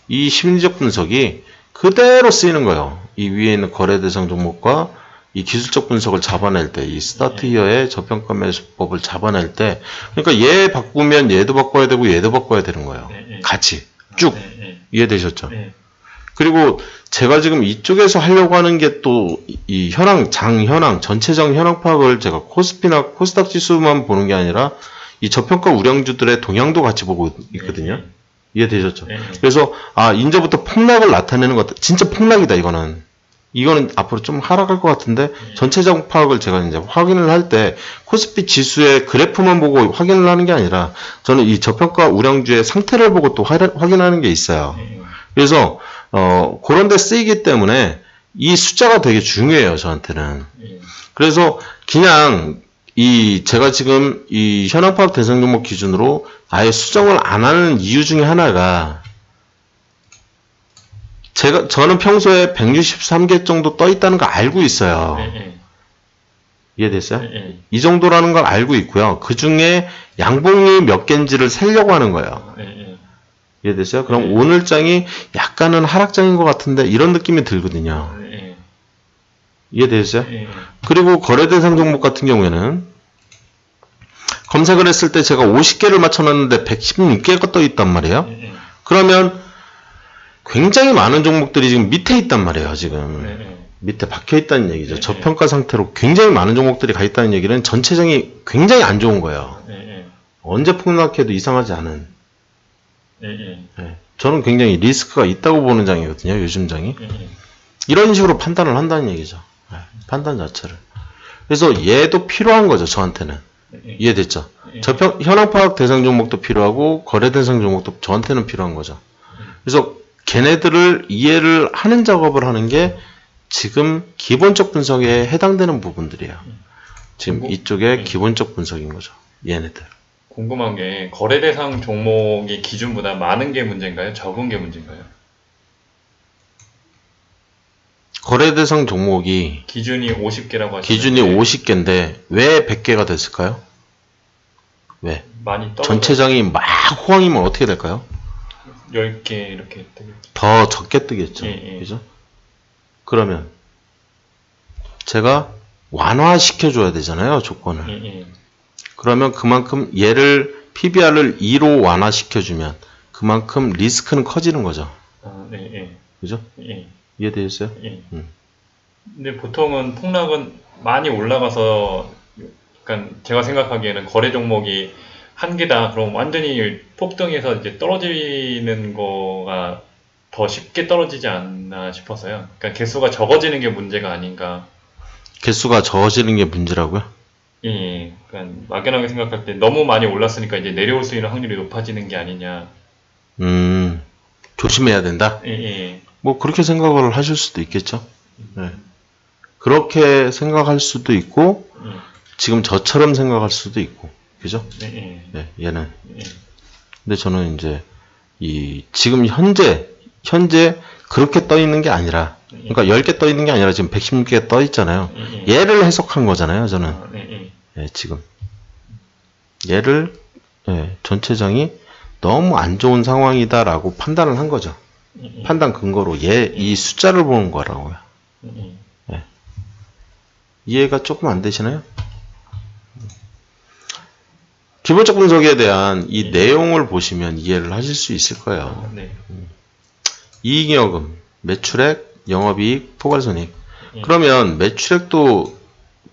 이 심리적 분석이 그대로 쓰이는 거예요. 이 위에 있는 거래 대상 종목과 이 기술적 분석을 잡아낼 때, 이 스타트 히어의 저평가 매수법을 잡아낼 때, 그러니까 얘 바꾸면 얘도 바꿔야 되고 얘도 바꿔야 되는 거예요. 같이 쭉 이해되셨죠? 그리고 제가 지금 이쪽에서 하려고 하는 게 또 이 현황, 장현황, 전체적 현황 파악을 제가 코스피나 코스닥 지수만 보는 게 아니라 이 저평가 우량주들의 동향도 같이 보고 있거든요. 이해되셨죠? 그래서 이제부터 폭락을 나타내는 것, 진짜 폭락이다 이거는. 이거는 앞으로 좀 하락할 것 같은데 전체적 파악을 제가 이제 확인을 할 때 코스피 지수의 그래프만 보고 확인을 하는 게 아니라 저는 이 저평가 우량주의 상태를 보고 또 확인하는 게 있어요. 그래서 그런 데 쓰이기 때문에 이 숫자가 되게 중요해요, 저한테는. 그래서 그냥 제가 지금 이 현황 파악 대상 종목 기준으로 아예 수정을 안 하는 이유 중에 하나가 저는 평소에 163개 정도 떠 있다는 거 알고 있어요. 이해됐어요? 이 정도라는 걸 알고 있고요. 그 중에 양봉이 몇 개인지를 세려고 하는 거예요. 이해됐어요? 그럼 오늘 장이 약간은 하락장인 것 같은데 이런 느낌이 들거든요. 이해되셨어요? 그리고 거래대상 종목 같은 경우에는 검색을 했을 때 제가 50개를 맞춰놨는데 116개가 떠 있단 말이에요. 그러면 굉장히 많은 종목들이 지금 밑에 있단 말이에요. 지금 밑에 박혀 있다는 얘기죠. 저평가 상태로 굉장히 많은 종목들이 가 있다는 얘기는 전체장이 굉장히 안 좋은 거예요. 언제 폭락해도 이상하지 않은. 저는 굉장히 리스크가 있다고 보는 장이거든요. 요즘 장이. 이런 식으로 판단을 한다는 얘기죠. 판단 자체를. 그래서 얘도 필요한 거죠. 저한테는. 이해됐죠? 현황 파악 대상 종목도 필요하고 거래 대상 종목도 저한테는 필요한 거죠. 그래서 걔네들을 이해를 하는 작업을 하는 게 지금 기본적 분석에 해당되는 부분들이에요. 지금 이쪽에 기본적 분석인 거죠. 얘네들. 궁금한 게 거래 대상 종목의 기준보다 많은 게 문제인가요? 적은 게 문제인가요? 거래 대상 종목이 기준이 50개라고 하시는데 기준이 50개인데 왜 100개가 됐을까요? 왜? 많이 떨어져. 전체장이 막 호황이면 어떻게 될까요? 10개 이렇게 뜨겠죠. 더 적게 뜨겠죠. 그죠? 그러면 제가 완화시켜줘야 되잖아요. 조건을. 그러면 그만큼 얘를 PBR을 2로 완화시켜주면 그만큼 리스크는 커지는 거죠. 그죠? 이해되셨어요? 근데 보통은 폭락은 많이 올라가서 약간 제가 생각하기에는 거래 종목이 한 개다. 그럼 완전히 폭등해서 이제 떨어지는 거가 더 쉽게 떨어지지 않나 싶어서요. 그러니까 개수가 적어지는 게 문제가 아닌가. 개수가 적어지는 게 문제라고요? 그러니까 막연하게 생각할 때 너무 많이 올랐으니까 이제 내려올 수 있는 확률이 높아지는 게 아니냐. 조심해야 된다? 뭐 그렇게 생각을 하실 수도 있겠죠. 그렇게 생각할 수도 있고 지금 저처럼 생각할 수도 있고. 그죠? 얘는. 근데 저는 이제 지금 현재 그렇게 떠 있는 게 아니라 그러니까 10개 떠 있는 게 아니라 지금 116개 떠 있잖아요. 얘를 해석한 거잖아요, 저는. 지금 얘를 전체장이 너무 안 좋은 상황이다라고 판단을 한 거죠. 판단 근거로 이 숫자를 보는 거라고요. 이해가 조금 안 되시나요? 기본적 분석에 대한 이 내용을 보시면 이해를 하실 수 있을 거예요. 이익잉여금, 매출액, 영업이익, 포괄손익. 그러면 매출액도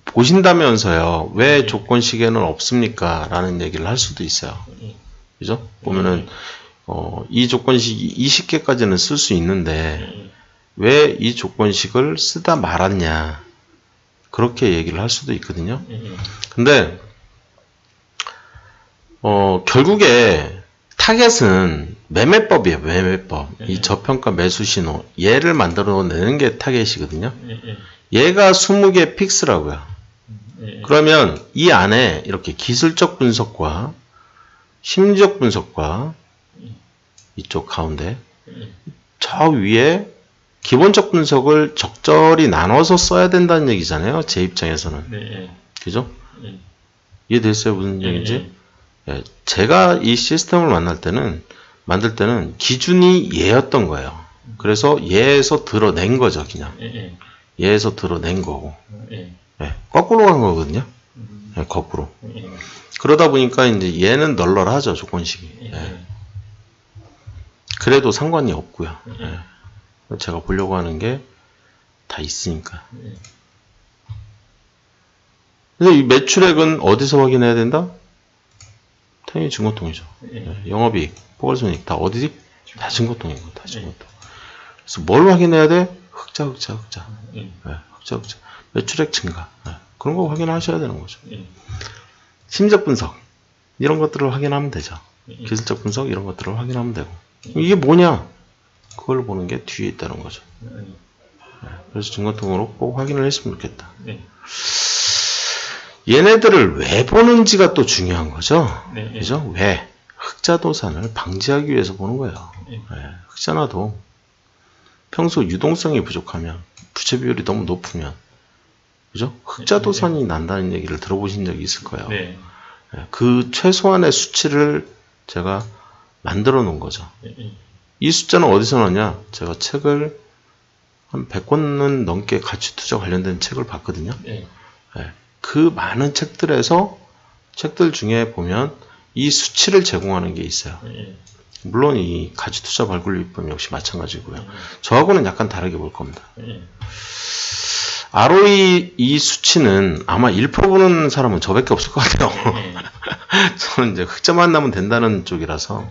보신다면서요. 왜 조건식에는 없습니까? 라는 얘기를 할 수도 있어요. 그죠? 보면은 이 조건식이 20개까지는 쓸 수 있는데 왜 이 조건식을 쓰다 말았냐. 그렇게 얘기를 할 수도 있거든요. 근데 결국에 타겟은 매매법이에요. 매매법. 이 저평가 매수 신호 얘를 만들어내는 게 타겟이거든요. 얘가 20개 픽스라고요. 예. 그러면 이 안에 이렇게 기술적 분석과 심리적 분석과 이쪽 가운데 저 위에 기본적 분석을 적절히 나눠서 써야 된다는 얘기잖아요. 제 입장에서는. 네. 그죠? 예. 이해됐어요? 무슨 얘기인지? 예, 제가 이 시스템을 만들 때는 기준이 얘였던 거예요. 그래서 얘에서 드러낸 거죠, 그냥. 얘에서 드러낸 거고. 예, 거꾸로 간 거거든요. 예, 거꾸로. 그러다 보니까 이제 얘는 널널하죠, 조건식이. 예. 그래도 상관이 없고요. 예. 제가 보려고 하는 게 다 있으니까. 그래서 이 매출액은 어디서 확인해야 된다? 당연히 증거통이죠. 예. 영업이익, 포괄손익 다 어디지? 다 증거통이고, 다 증거통. 그래서 뭘 확인해야 돼? 흑자. 예, 흑자. 매출액 증가. 예. 그런 거 확인하셔야 되는 거죠. 심리적 분석. 이런 것들을 확인하면 되죠. 기술적 분석, 이런 것들을 확인하면 되고. 이게 뭐냐? 그걸 보는 게 뒤에 있다는 거죠. 예. 그래서 증거통으로 꼭 확인을 했으면 좋겠다. 얘네들을 왜 보는지가 또 중요한 거죠. 그죠? 왜? 흑자도산을 방지하기 위해서 보는 거예요. 예. 흑자나도 평소 유동성이 부족하면, 부채 비율이 너무 높으면, 그죠? 흑자도산이 난다는 얘기를 들어보신 적이 있을 거예요. 예. 그 최소한의 수치를 제가 만들어 놓은 거죠. 이 숫자는 어디서 나냐? 제가 책을 한 100권은 넘게 가치 투자 관련된 책을 봤거든요. 예. 그 많은 책들 중에 보면 이 수치를 제공하는 게 있어요. 물론 이 가치 투자 발굴 비법 역시 마찬가지고요. 저하고는 약간 다르게 볼 겁니다. ROE 이 수치는 아마 1% 보는 사람은 저밖에 없을 것 같아요. 저는 이제 흑자만 나면 된다는 쪽이라서.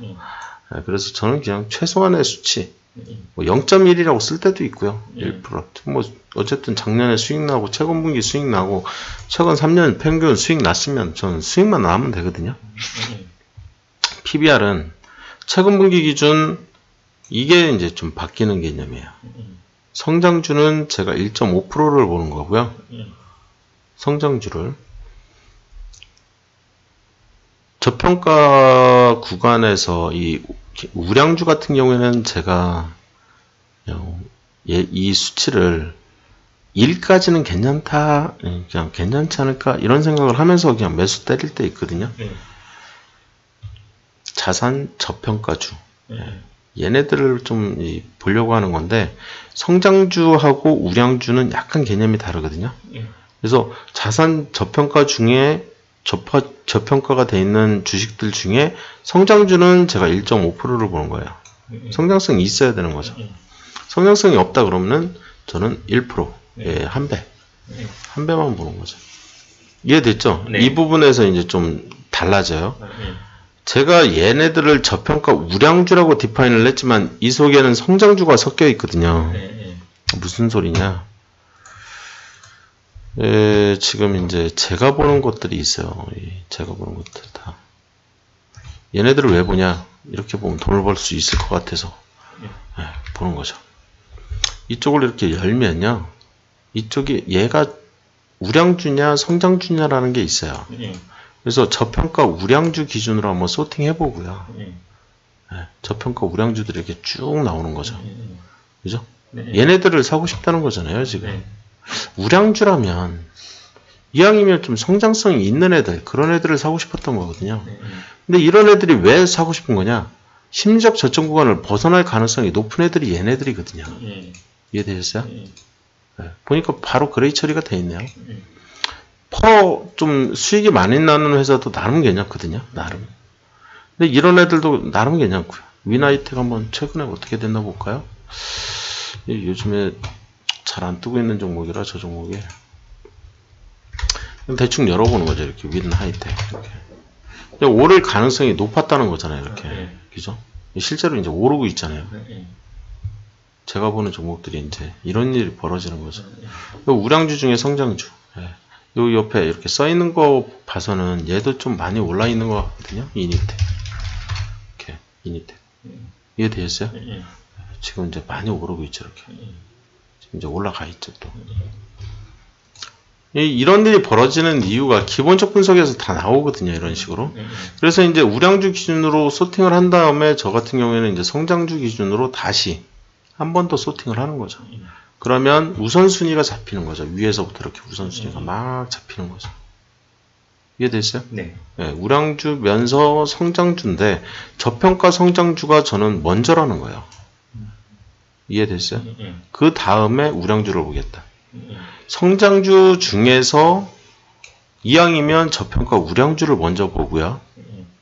그래서 저는 그냥 최소한의 수치, 뭐 0.1이라고 쓸 때도 있고요. 1%. 뭐 어쨌든 작년에 수익 나고 최근 분기 수익 나고 최근 3년 평균 수익 났으면 저는 수익만 나오면 되거든요. PBR은 최근 분기 기준 이게 이제 좀 바뀌는 개념이에요. 성장주는 제가 1.5%를 보는 거고요. 성장주를 저평가 구간에서 이 우량주 같은 경우에는 제가 이 수치를 1까지는 괜찮다, 그냥 괜찮지 않을까 이런 생각을 하면서 그냥 매수 때릴 때 있거든요. 자산 저평가주. 얘네들을 좀 보려고 하는 건데 성장주하고 우량주는 약간 개념이 다르거든요. 그래서 자산 저평가 중에 저평가가 돼 있는 주식들 중에 성장주는 제가 1.5%를 보는 거예요. 성장성이 있어야 되는 거죠. 성장성이 없다 그러면은 저는 1%, 한 배만 보는 거죠. 이해됐죠? 네. 이 부분에서 이제 좀 달라져요. 제가 얘네들을 저평가 우량주라고 디파인을 했지만 이 속에는 성장주가 섞여 있거든요. 무슨 소리냐? 지금 이제 제가 보는 것들이 있어요. 제가 보는 것들 다. 얘네들을 왜 보냐? 이렇게 보면 돈을 벌 수 있을 것 같아서 보는 거죠. 이쪽을 이렇게 열면요. 이쪽이 얘가 우량주냐 성장주냐라는 게 있어요. 그래서 저평가 우량주 기준으로 한번 소팅 해보고요. 저평가 우량주들이 이렇게 쭉 나오는 거죠. 그죠? 얘네들을 사고 싶다는 거잖아요, 지금. 우량주라면, 이왕이면 좀 성장성이 있는 애들, 그런 애들을 사고 싶었던 거거든요. 근데 이런 애들이 왜 사고 싶은 거냐? 심리적 저점 구간을 벗어날 가능성이 높은 애들이 얘네들이거든요. 이해되셨어요? 보니까 바로 그레이 처리가 돼 있네요. 좀 수익이 많이 나는 회사도 나름 괜찮거든요. 나름. 근데 이런 애들도 나름 괜찮고요. 위나이텍 한번 최근에 어떻게 됐나 볼까요? 요즘에 잘 안 뜨고 있는 종목이라 저 종목에 대충 열어보는 거죠. 이렇게 위나이텍 이렇게. 오를 가능성이 높았다는 거잖아요. 이렇게. 그죠? 실제로 이제 오르고 있잖아요. 제가 보는 종목들이 이제 이런 일이 벌어지는 거죠. 우량주 중에 성장주. 요 옆에 이렇게 써 있는 거 봐서는 얘도 좀 많이 올라 있는 것 같거든요. 이니텍. 이렇게, 이니텍. 이해되셨어요? 지금 이제 많이 오르고 있죠, 이렇게. 지금 이제 올라가 있죠, 또. 이런 일이 벌어지는 이유가 기본적 분석에서 다 나오거든요. 이런 식으로. 그래서 이제 우량주 기준으로 소팅을 한 다음에 저 같은 경우에는 이제 성장주 기준으로 다시 한 번 더 소팅을 하는 거죠. 그러면 우선순위가 잡히는 거죠. 위에서부터 이렇게 우선순위가 막 잡히는 거죠. 이해됐어요? 네. 네, 우량주면서 성장주인데 저평가 성장주가 저는 먼저라는 거예요. 이해됐어요? 그 다음에 우량주를 보겠다. 성장주 중에서 이왕이면 저평가 우량주를 먼저 보고요.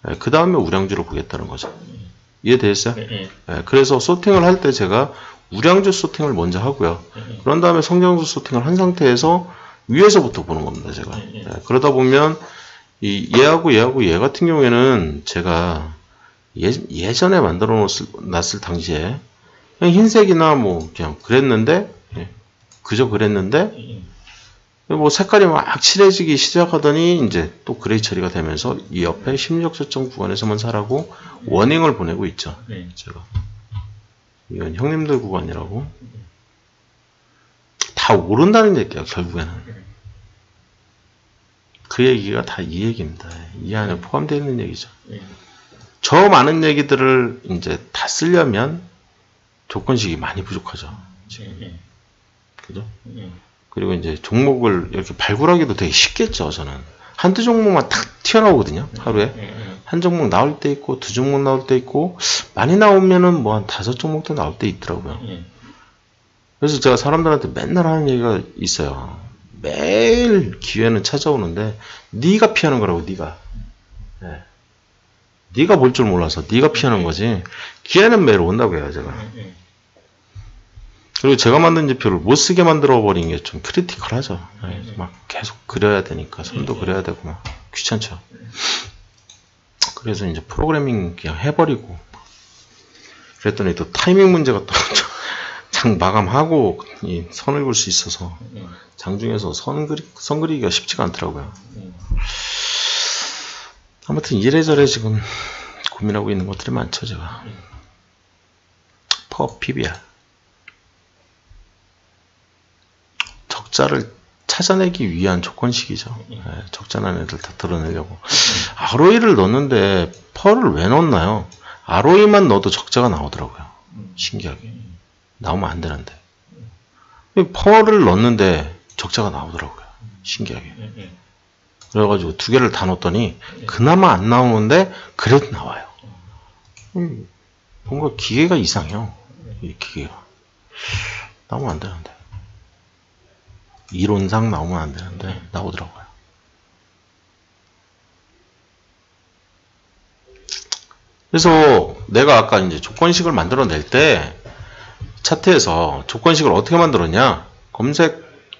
네, 그 다음에 우량주를 보겠다는 거죠. 이해됐어요? 네, 그래서 소팅을 할 때 제가 우량주 소팅을 먼저 하고요. 그런 다음에 성장주 소팅을 한 상태에서 위에서부터 보는 겁니다. 제가. 네, 그러다 보면 얘하고 얘 같은 경우에는 제가 예전에 만들어 놨을 당시에 그냥 흰색이나 뭐 그냥 그랬는데 그저 그랬는데 뭐 색깔이 막 칠해지기 시작하더니 이제 또 그레이 처리가 되면서 이 옆에 심리적 저점 구간에서만 사라고 워닝을 보내고 있죠. 제가 이건 형님들 구간이라고 다 오른다는 얘기야. 결국에는 그 얘기가 다 이 얘기입니다. 이 안에 포함되어 있는 얘기죠. 저 많은 얘기들을 이제 다 쓰려면 조건식이 많이 부족하죠. 지금. 그죠? 그리고 이제 종목을 이렇게 발굴하기도 되게 쉽겠죠. 저는 한두 종목만 탁 튀어나오거든요. 하루에 한 종목 나올 때 있고 두 종목 나올 때 있고 많이 나오면은 뭐 한 5종목도 나올 때 있더라고요. 그래서 제가 사람들한테 맨날 하는 얘기가 있어요. 매일 기회는 찾아오는데 네가 피하는 거라고. 네가 네가 볼 줄 몰라서 네가 피하는 거지. 기회는 매일 온다고 해요. 제가. 그리고 제가 만든 지표를 못 쓰게 만들어 버린 게 좀 크리티컬하죠. 막 계속 그려야 되니까 선도 그려야 되고 막 귀찮죠. 그래서 이제 프로그래밍 그냥 해버리고 그랬더니 또 타이밍 문제가 또 장 마감하고 이 선을 그을 수 있어서 장중에서 선 그리기가 쉽지가 않더라고요. 아무튼 이래저래 지금 고민하고 있는 것들이 많죠. 제가 퍼 PBR 적자를 찾아내기 위한 조건식이죠. 적자난 애들 다 드러내려고. ROE를 넣는데 펄을 왜 넣나요? ROE만 넣어도 적자가 나오더라고요. 신기하게. 나오면 안 되는데. 펄을 넣는데 적자가 나오더라고요. 신기하게. 그래가지고 두 개를 다 넣었더니 그나마 안 나오는데 그래도 나와요. 뭔가 기계가 이상해요. 이 기계가. 나오면 안 되는데. 이론상 나오면 안 되는데 나오더라고요. 그래서 내가 아까 이제 조건식을 만들어낼 때 차트에서 조건식을 어떻게 만들었냐?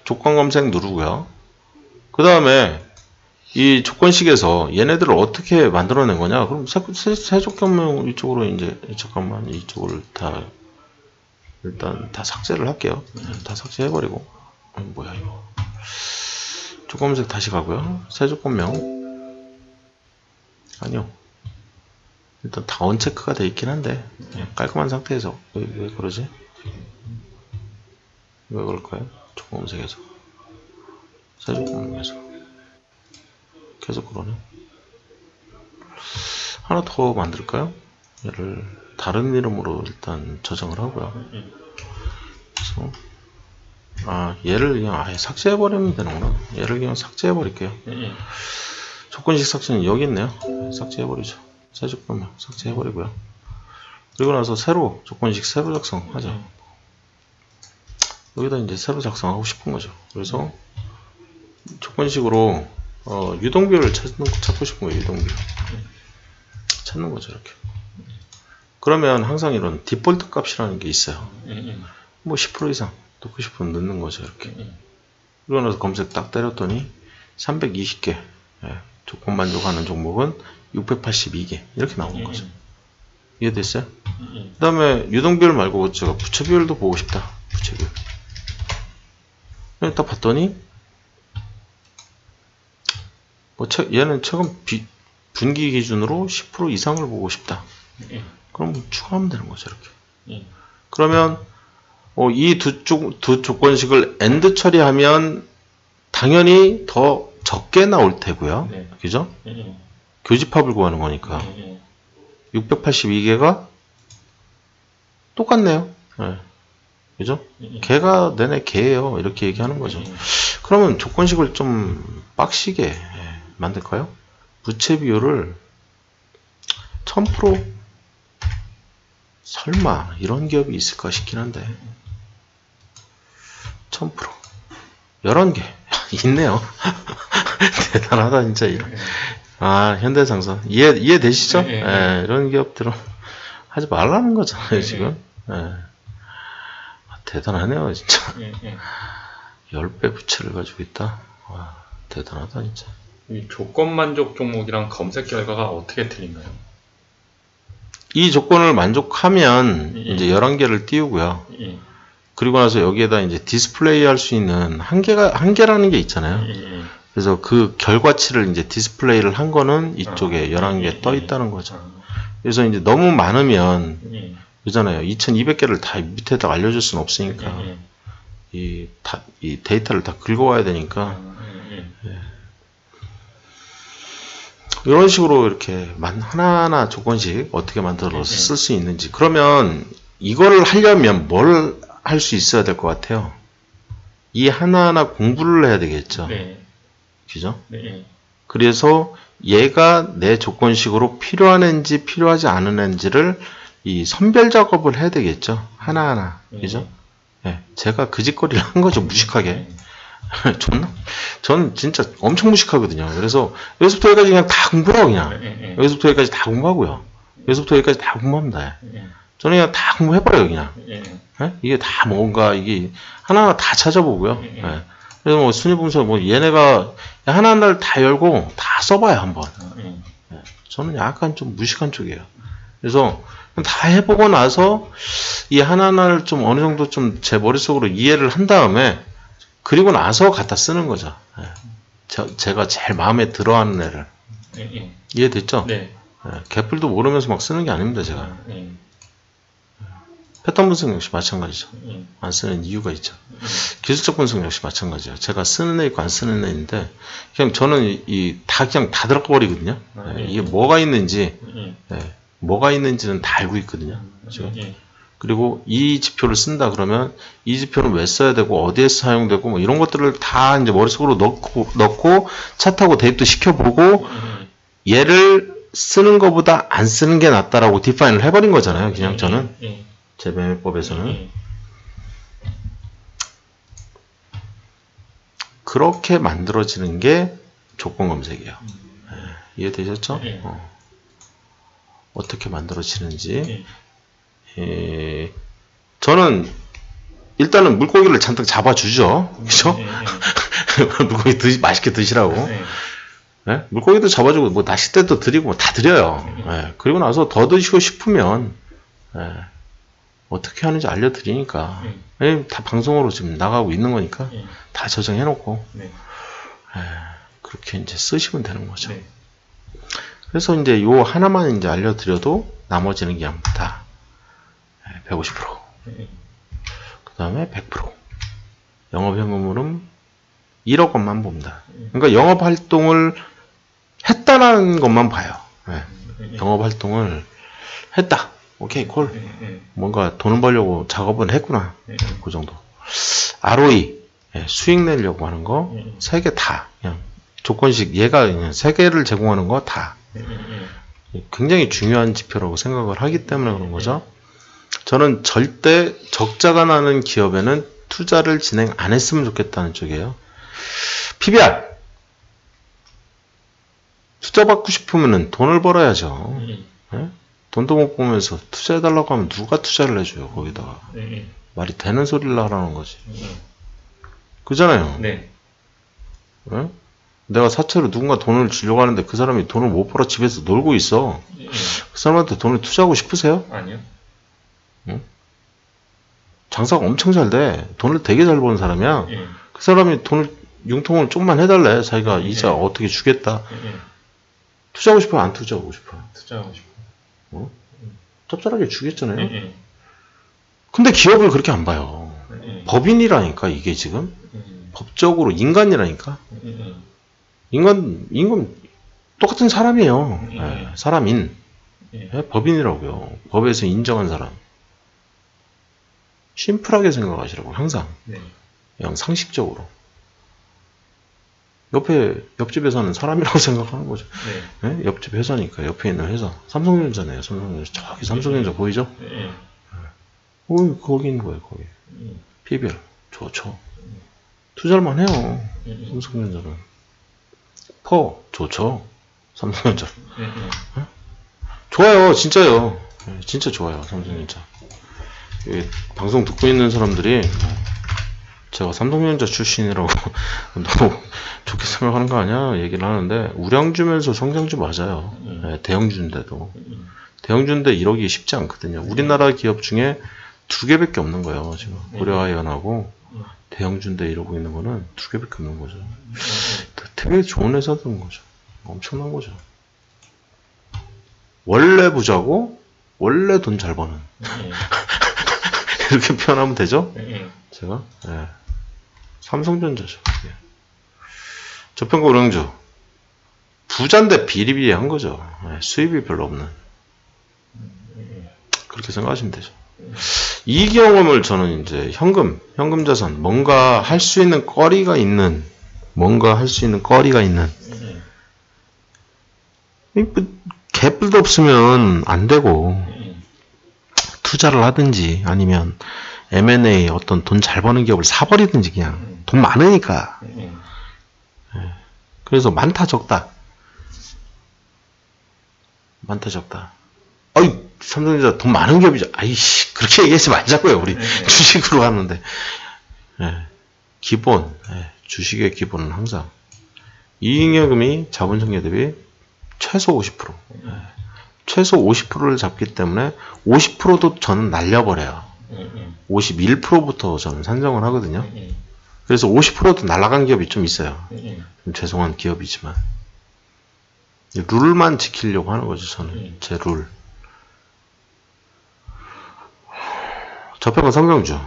조건 검색 누르고요. 그 다음에 이 조건식에서 얘네들을 어떻게 만들어낸 거냐? 그럼 세 조건명 이쪽으로 이제 잠깐만 이쪽을 다 일단 다 삭제를 할게요. 다 삭제해버리고. 뭐야 이거. 조건 검색 다시 가고요. 세 조건명. 아니요. 일단 다 언체크가 돼 있긴 한데 깔끔한 상태에서 왜 그러지? 왜 그럴까요? 조건 검색에서 세 조건명에서 계속 그러네. 하나 더 만들까요? 얘를 다른 이름으로 일단 저장을 하고요. 그래서 얘를 그냥 아예 삭제해버리면 되는구나. 얘를 그냥 삭제해버릴게요. 조건식 삭제는 여기 있네요. 삭제해버리죠. 새 조건명 삭제해버리고요. 그리고 나서 새로 조건식 새로 작성하죠. 여기다 이제 새로 작성하고 싶은 거죠. 그래서 조건식으로 유동비율을 찾고 싶은 거예요. 유동비율 찾는 거죠. 이렇게. 그러면 항상 이런 디폴트 값이라는 게 있어요. 뭐 10% 이상 넣고 싶으면 넣는 거죠. 이렇게. 그리고 나서 검색 딱 때렸더니 320개 조건 만족하는 종목은 682개 이렇게 나오는 거죠. 이해됐어요? 그 다음에 유동비율 말고 제가 부채비율도 보고 싶다. 부채비율. 딱 봤더니 뭐 얘는 최근 분기 기준으로 10% 이상을 보고 싶다. 그럼 추가하면 되는 거죠. 이렇게. 그러면 이 두 조건식을 AND 처리하면 당연히 더 적게 나올 테고요. 네. 그죠? 예. 교집합을 구하는 거니까. 예. 682개가 똑같네요. 네. 그죠? 개가 내내 개예요. 이렇게 얘기하는 거죠. 그러면 조건식을 좀 빡시게 만들까요? 부채 비율을 1000% 설마 이런 기업이 있을까 싶긴 한데 1000% 11개 있네요. 대단하다 진짜. 아, 현대상선 이해되시죠? 예, 이런 기업들은 하지 말라는 거잖아요 지금. 예. 대단하네요 진짜. 10배 부채를 가지고 있다. 와, 대단하다 진짜. 이 조건 만족 종목이랑 검색 결과가 어떻게 틀린가요? 이 조건을 만족하면 이제 11개를 띄우고요. 그리고 나서 여기에다 이제 디스플레이 할 수 있는 한계라는 게 있잖아요. 그래서 그 결과치를 이제 디스플레이를 한 거는 이쪽에 11개 떠 있다는 거죠. 그래서 이제 너무 많으면 그잖아요. 2200개를 다 밑에다 알려줄 수는 없으니까 이 데이터를 다 긁어와야 되니까 이런 식으로 이렇게 하나하나 조건씩 어떻게 만들어서 쓸 수 있는지. 그러면 이거를 하려면 뭘 할 수 있어야 될 것 같아요. 이 하나하나 공부를 해야 되겠죠. 그죠? 그래서 얘가 내 조건식으로 필요한 지 필요하지 않은 앤지를 이 선별 작업을 해야 되겠죠. 하나하나. 그죠? 네, 제가 그 짓거리를 한 거죠. 무식하게. 저는 진짜 엄청 무식하거든요. 그래서 여기서부터 여기까지 그냥 다 공부하고 그냥. 여기서부터 여기까지 다 공부하고요. 여기서부터 여기까지 다 공부합니다. 저는 그냥 다 공부해버려요, 그냥. 네? 이게 다 뭔가, 이게 하나하나 다 찾아보고요. 네. 그래서 뭐 순위분석, 뭐 얘네가 하나하나를 다 열고 다 써봐요, 한번. 네. 저는 약간 좀 무식한 쪽이에요. 그래서 다 해보고 나서 이 하나하나를 좀 어느 정도 좀 제 머릿속으로 이해를 한 다음에 그리고 나서 갖다 쓰는 거죠. 제가 제일 마음에 들어하는 애를. 이해됐죠? 네. 개뿔도 모르면서 막 쓰는 게 아닙니다, 제가. 패턴 분석 역시 마찬가지죠. 안 쓰는 이유가 있죠. 기술적 분석 역시 마찬가지예요. 제가 쓰는 애 있고 안 쓰는 애 있는데 그냥 저는 그냥 다 들어버리거든요. 이게 뭐가 있는지, 뭐가 있는지는 다 알고 있거든요. 그렇죠? 그리고 이 지표를 쓴다 그러면 이 지표는 왜 써야 되고 어디에 사용되고 뭐 이런 것들을 다 이제 머릿속으로 넣고 차트하고 대입도 시켜보고 얘를 쓰는 것보다 안 쓰는 게 낫다라고 디파인을 해버린 거잖아요. 그냥 저는 제 매매법에서는 그렇게 만들어지는 게 조건 검색이에요. 이해되셨죠? 어떻게 만들어지는지. 저는 일단은 물고기를 잔뜩 잡아주죠. 그죠? 물고기 맛있게 드시라고. 물고기도 잡아주고, 뭐 낚싯대도 드리고, 뭐 다 드려요. 그리고 나서 더 드시고 싶으면, 어떻게 하는지 알려드리니까. 다 방송으로 지금 나가고 있는 거니까, 다 저장해놓고, 그렇게 이제 쓰시면 되는 거죠. 그래서 이제 요 하나만 이제 알려드려도, 나머지는 그냥 다 150%. 그 다음에 100%. 영업현금으로는 1억 원만 봅니다. 그러니까 영업활동을 했다는 것만 봐요. 영업활동을 했다. 오케이, 콜. 뭔가 돈을 벌려고 작업은 했구나. 그 정도. ROE, 수익 내려고 하는 거, 3개 다. 그냥 조건식, 얘가 그냥 3개를 제공하는 거 다. 굉장히 중요한 지표라고 생각을 하기 때문에 그런 거죠. 저는 절대 적자가 나는 기업에는 투자를 진행 안 했으면 좋겠다는 쪽이에요. PBR. 투자 받고 싶으면 돈을 벌어야죠. 돈도 못 보면서 투자해달라고 하면 누가 투자를 해줘요, 거기다가. 말이 되는 소리를 하라는 거지. 그잖아요. 내가 사채로 누군가 돈을 주려고 하는데 그 사람이 돈을 못 벌어 집에서 놀고 있어. 그 사람한테 돈을 투자하고 싶으세요? 아니요. 장사가 엄청 잘 돼. 돈을 되게 잘 버는 사람이야. 그 사람이 돈을 융통을 좀만 해달래. 자기가 이자 어떻게 주겠다. 투자하고 싶어요? 안 투자하고 싶어요? 투자하고 싶어요. 짭짤하게 주겠잖아요. 근데 기업을 그렇게 안 봐요. 법인이라니까 이게 지금. 법적으로 인간이라니까. 인간 똑같은 사람이에요. 예, 사람인. 예, 법인이라고요. 법에서 인정한 사람. 심플하게 생각하시라고 항상. 그냥 상식적으로. 옆집 회사는 사람이라고 생각하는 거죠. 예? 옆집 회사니까 옆에 있는 회사. 삼성전자네요. 삼성전자. 저기 삼성전자 보이죠? 거기 있는 거예요. 거기. PBR. 좋죠. 투자를만 해요. 삼성전자는. 좋죠. 삼성전자. 좋아요. 진짜요. 진짜 좋아요. 삼성전자. 방송 듣고 있는 사람들이 제가 삼성전자 출신이라고 너무 좋게 생각하는 거 아니야? 얘기를 하는데 우량주면서 성장주 맞아요. 대형주인데도. 대형주인데 1억이 쉽지 않거든요. 우리나라 기업 중에 2개밖에 없는 거예요. 지금 고려아이언하고 대형주인데 이러고 있는 거는 2개밖에 없는 거죠. 되게 좋은 회사들인 거죠. 엄청난 거죠. 원래 부자고 원래 돈 잘 버는 이렇게 표현하면 되죠? 제가 삼성전자죠. 저평가 우량주 부자인데 비리비리한 거죠. 수입이 별로 없는. 그렇게 생각하시면 되죠. 이 경험을 저는 이제 현금 자산, 뭔가 할 수 있는 거리가 있는, 개뿔도 없으면 안 되고, 투자를 하든지, 아니면 M&A 어떤 돈 잘 버는 기업을 사버리든지, 그냥. 돈 많으니까. 그래서 많다, 적다. 어이, 삼성전자 돈 많은 기업이죠. 아이씨, 그렇게 얘기하지 말자고요. 우리 주식으로 하는데. 기본, 주식의 기본은 항상 이익여금이 자본총계 대비 최소 50%. 최소 50%를 잡기 때문에 50%도 저는 날려버려요. 51%부터 저는 산정을 하거든요. 그래서 50%도 날아간 기업이 좀 있어요. 좀 죄송한 기업이지만. 룰만 지키려고 하는 거죠, 저는. 제 룰. 저평가 성장주.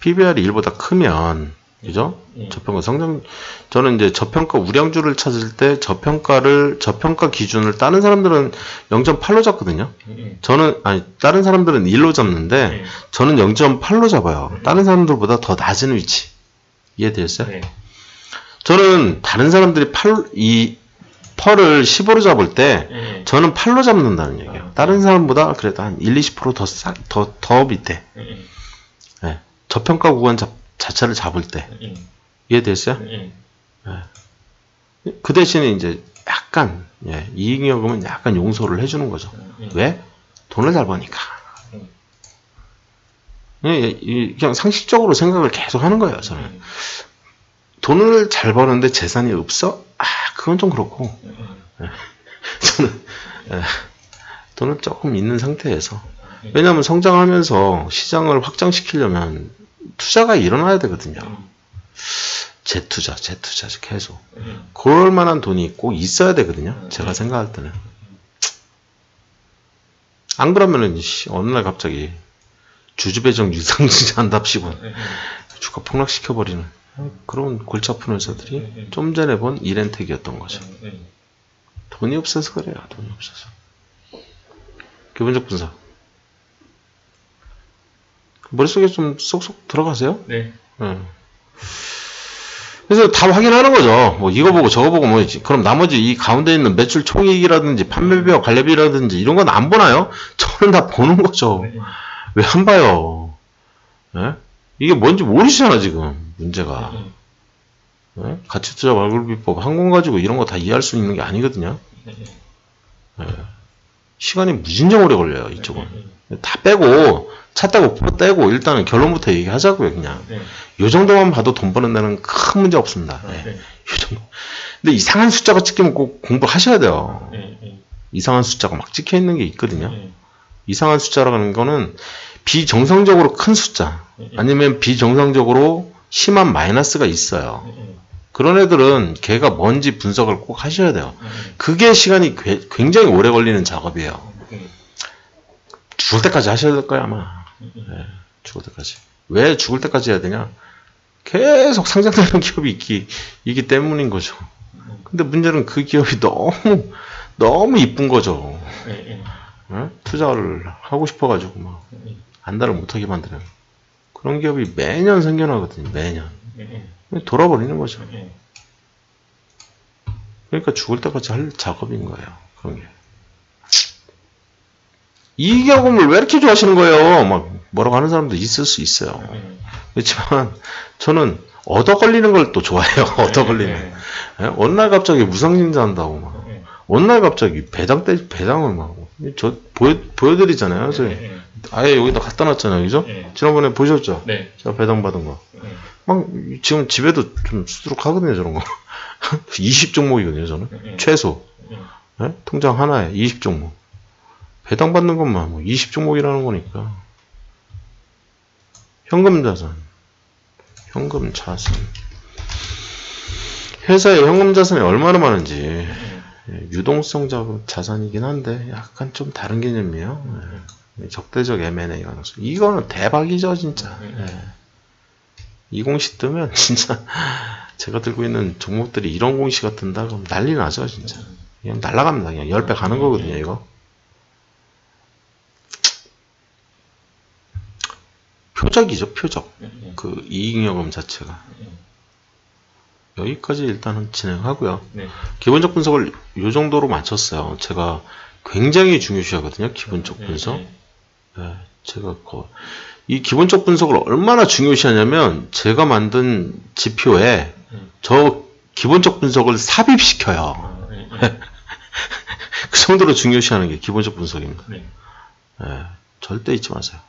PBR이 1보다 크면, 그죠? 저평가 저는 이제 저평가 우량주를 찾을 때 저평가 기준을 다른 사람들은 0.8로 잡거든요. 다른 사람들은 1로 잡는데, 저는 0.8로 잡아요. 다른 사람들보다 더 낮은 위치. 이해되셨어요? 저는 다른 사람들이 펄을 15로 잡을 때, 저는 8로 잡는다는 얘기예요. 다른 사람보다 그래도 한 1, 20% 더 밑에. 저평가 구간 자체를 잡을 때. 이해됐어요? 그 대신에 이제 약간, 이익여금은 약간 용서를 해주는 거죠. 왜? 돈을 잘 버니까. 그냥 상식적으로 생각을 계속 하는 거예요, 저는. 돈을 잘 버는데 재산이 없어? 그건 좀 그렇고. 저는, 돈을 조금 있는 상태에서. 왜냐하면 성장하면서 시장을 확장시키려면 투자가 일어나야 되거든요. 재투자 계속. 그럴 만한 돈이 꼭 있어야 되거든요. 제가 생각할 때는. 안 그러면은 어느 날 갑자기 주주배정 유상증자한답시고 주가 폭락시켜버리는 그런 골치 아픈 회사들이 좀 전에 본 이렌텍이었던 거죠. 돈이 없어서 그래요. 돈이 없어서. 기본적 분석. 머릿속에 좀 쏙쏙 들어가세요? 네. 그래서 다 확인하는 거죠. 뭐 이거 보고 저거 보고 뭐지. 그럼 나머지 이 가운데 있는 매출 총액이라든지 판매비와 관리비라든지 이런 건 안 보나요? 저는 다 보는 거죠. 왜 안 봐요? 이게 뭔지 모르시잖아 지금 문제가. 가치투자 발굴비법 항공 가지고 이런 거 다 이해할 수 있는 게 아니거든요. 시간이 무진장 오래 걸려요 이쪽은. 다 빼고 차 떼고 포 떼고 일단은 결론부터 얘기하자고요 그냥. 요 정도만 봐도 돈 버는 데는 큰 문제 없습니다. 요 정도. 근데 이상한 숫자가 찍히면 꼭 공부하셔야 돼요. 이상한 숫자가 막 찍혀 있는 게 있거든요. 이상한 숫자라는 거는 비정상적으로 큰 숫자 아니면 비정상적으로 심한 마이너스가 있어요. 그런 애들은 걔가 뭔지 분석을 꼭 하셔야 돼요. 그게 시간이 굉장히 오래 걸리는 작업이에요. 죽을 때까지 하셔야 될 거야 아마. 죽을 때까지. 왜 죽을 때까지 해야 되냐? 계속 상장되는 기업이 있기 때문인 거죠. 근데 문제는 그 기업이 너무 이쁜 거죠. 어? 투자를 하고 싶어가지고 막 안달을 못하게 만드는 그런 기업이 매년 생겨나거든요. 매년 돌아버리는 거죠. 그러니까 죽을 때까지 할 작업인 거예요. 그런 게. 이익여금을 왜 이렇게 좋아하시는 거예요? 막 뭐라고 하는 사람도 있을 수 있어요. 그렇지만 저는 얻어 걸리는 걸 또 좋아해요. 얻어 걸리는. 어느 날 갑자기 무상증자 한다고 막. 어느 날 갑자기 배당을 막. 저 보여드리잖아요. 저희. 아예 여기다 갖다 놨잖아요. 그죠? 지난번에 보셨죠? 네. 제가 배당 받은 거. 막 지금 집에도 좀 수두룩하거든요. 저런 거. 20종목이거든요. 저는. 최소. 통장 하나에 20종목. 배당 받는 것만 뭐 20종목이라는 거니까. 현금 자산. 회사에 현금 자산이 얼마나 많은지 유동성 자산이긴 한데 약간 좀 다른 개념이에요. 적대적 M&A 가능성. 이거는 대박이죠, 진짜. 이 공시 뜨면 진짜 제가 들고 있는 종목들이 이런 공시가 뜬다 그럼 난리 나죠, 진짜. 그냥 날아갑니다. 그냥 10배 가는 거거든요, 이거. 표적이죠, 표적. 그 이익여금 자체가. 여기까지 일단은 진행하고요. 기본적 분석을 이 정도로 마쳤어요. 제가 굉장히 중요시하거든요, 기본적 분석. 제가 이 기본적 분석을 얼마나 중요시하냐면 제가 만든 지표에 저 기본적 분석을 삽입시켜요. 그 정도로 중요시하는 게 기본적 분석입니다. 절대 잊지 마세요.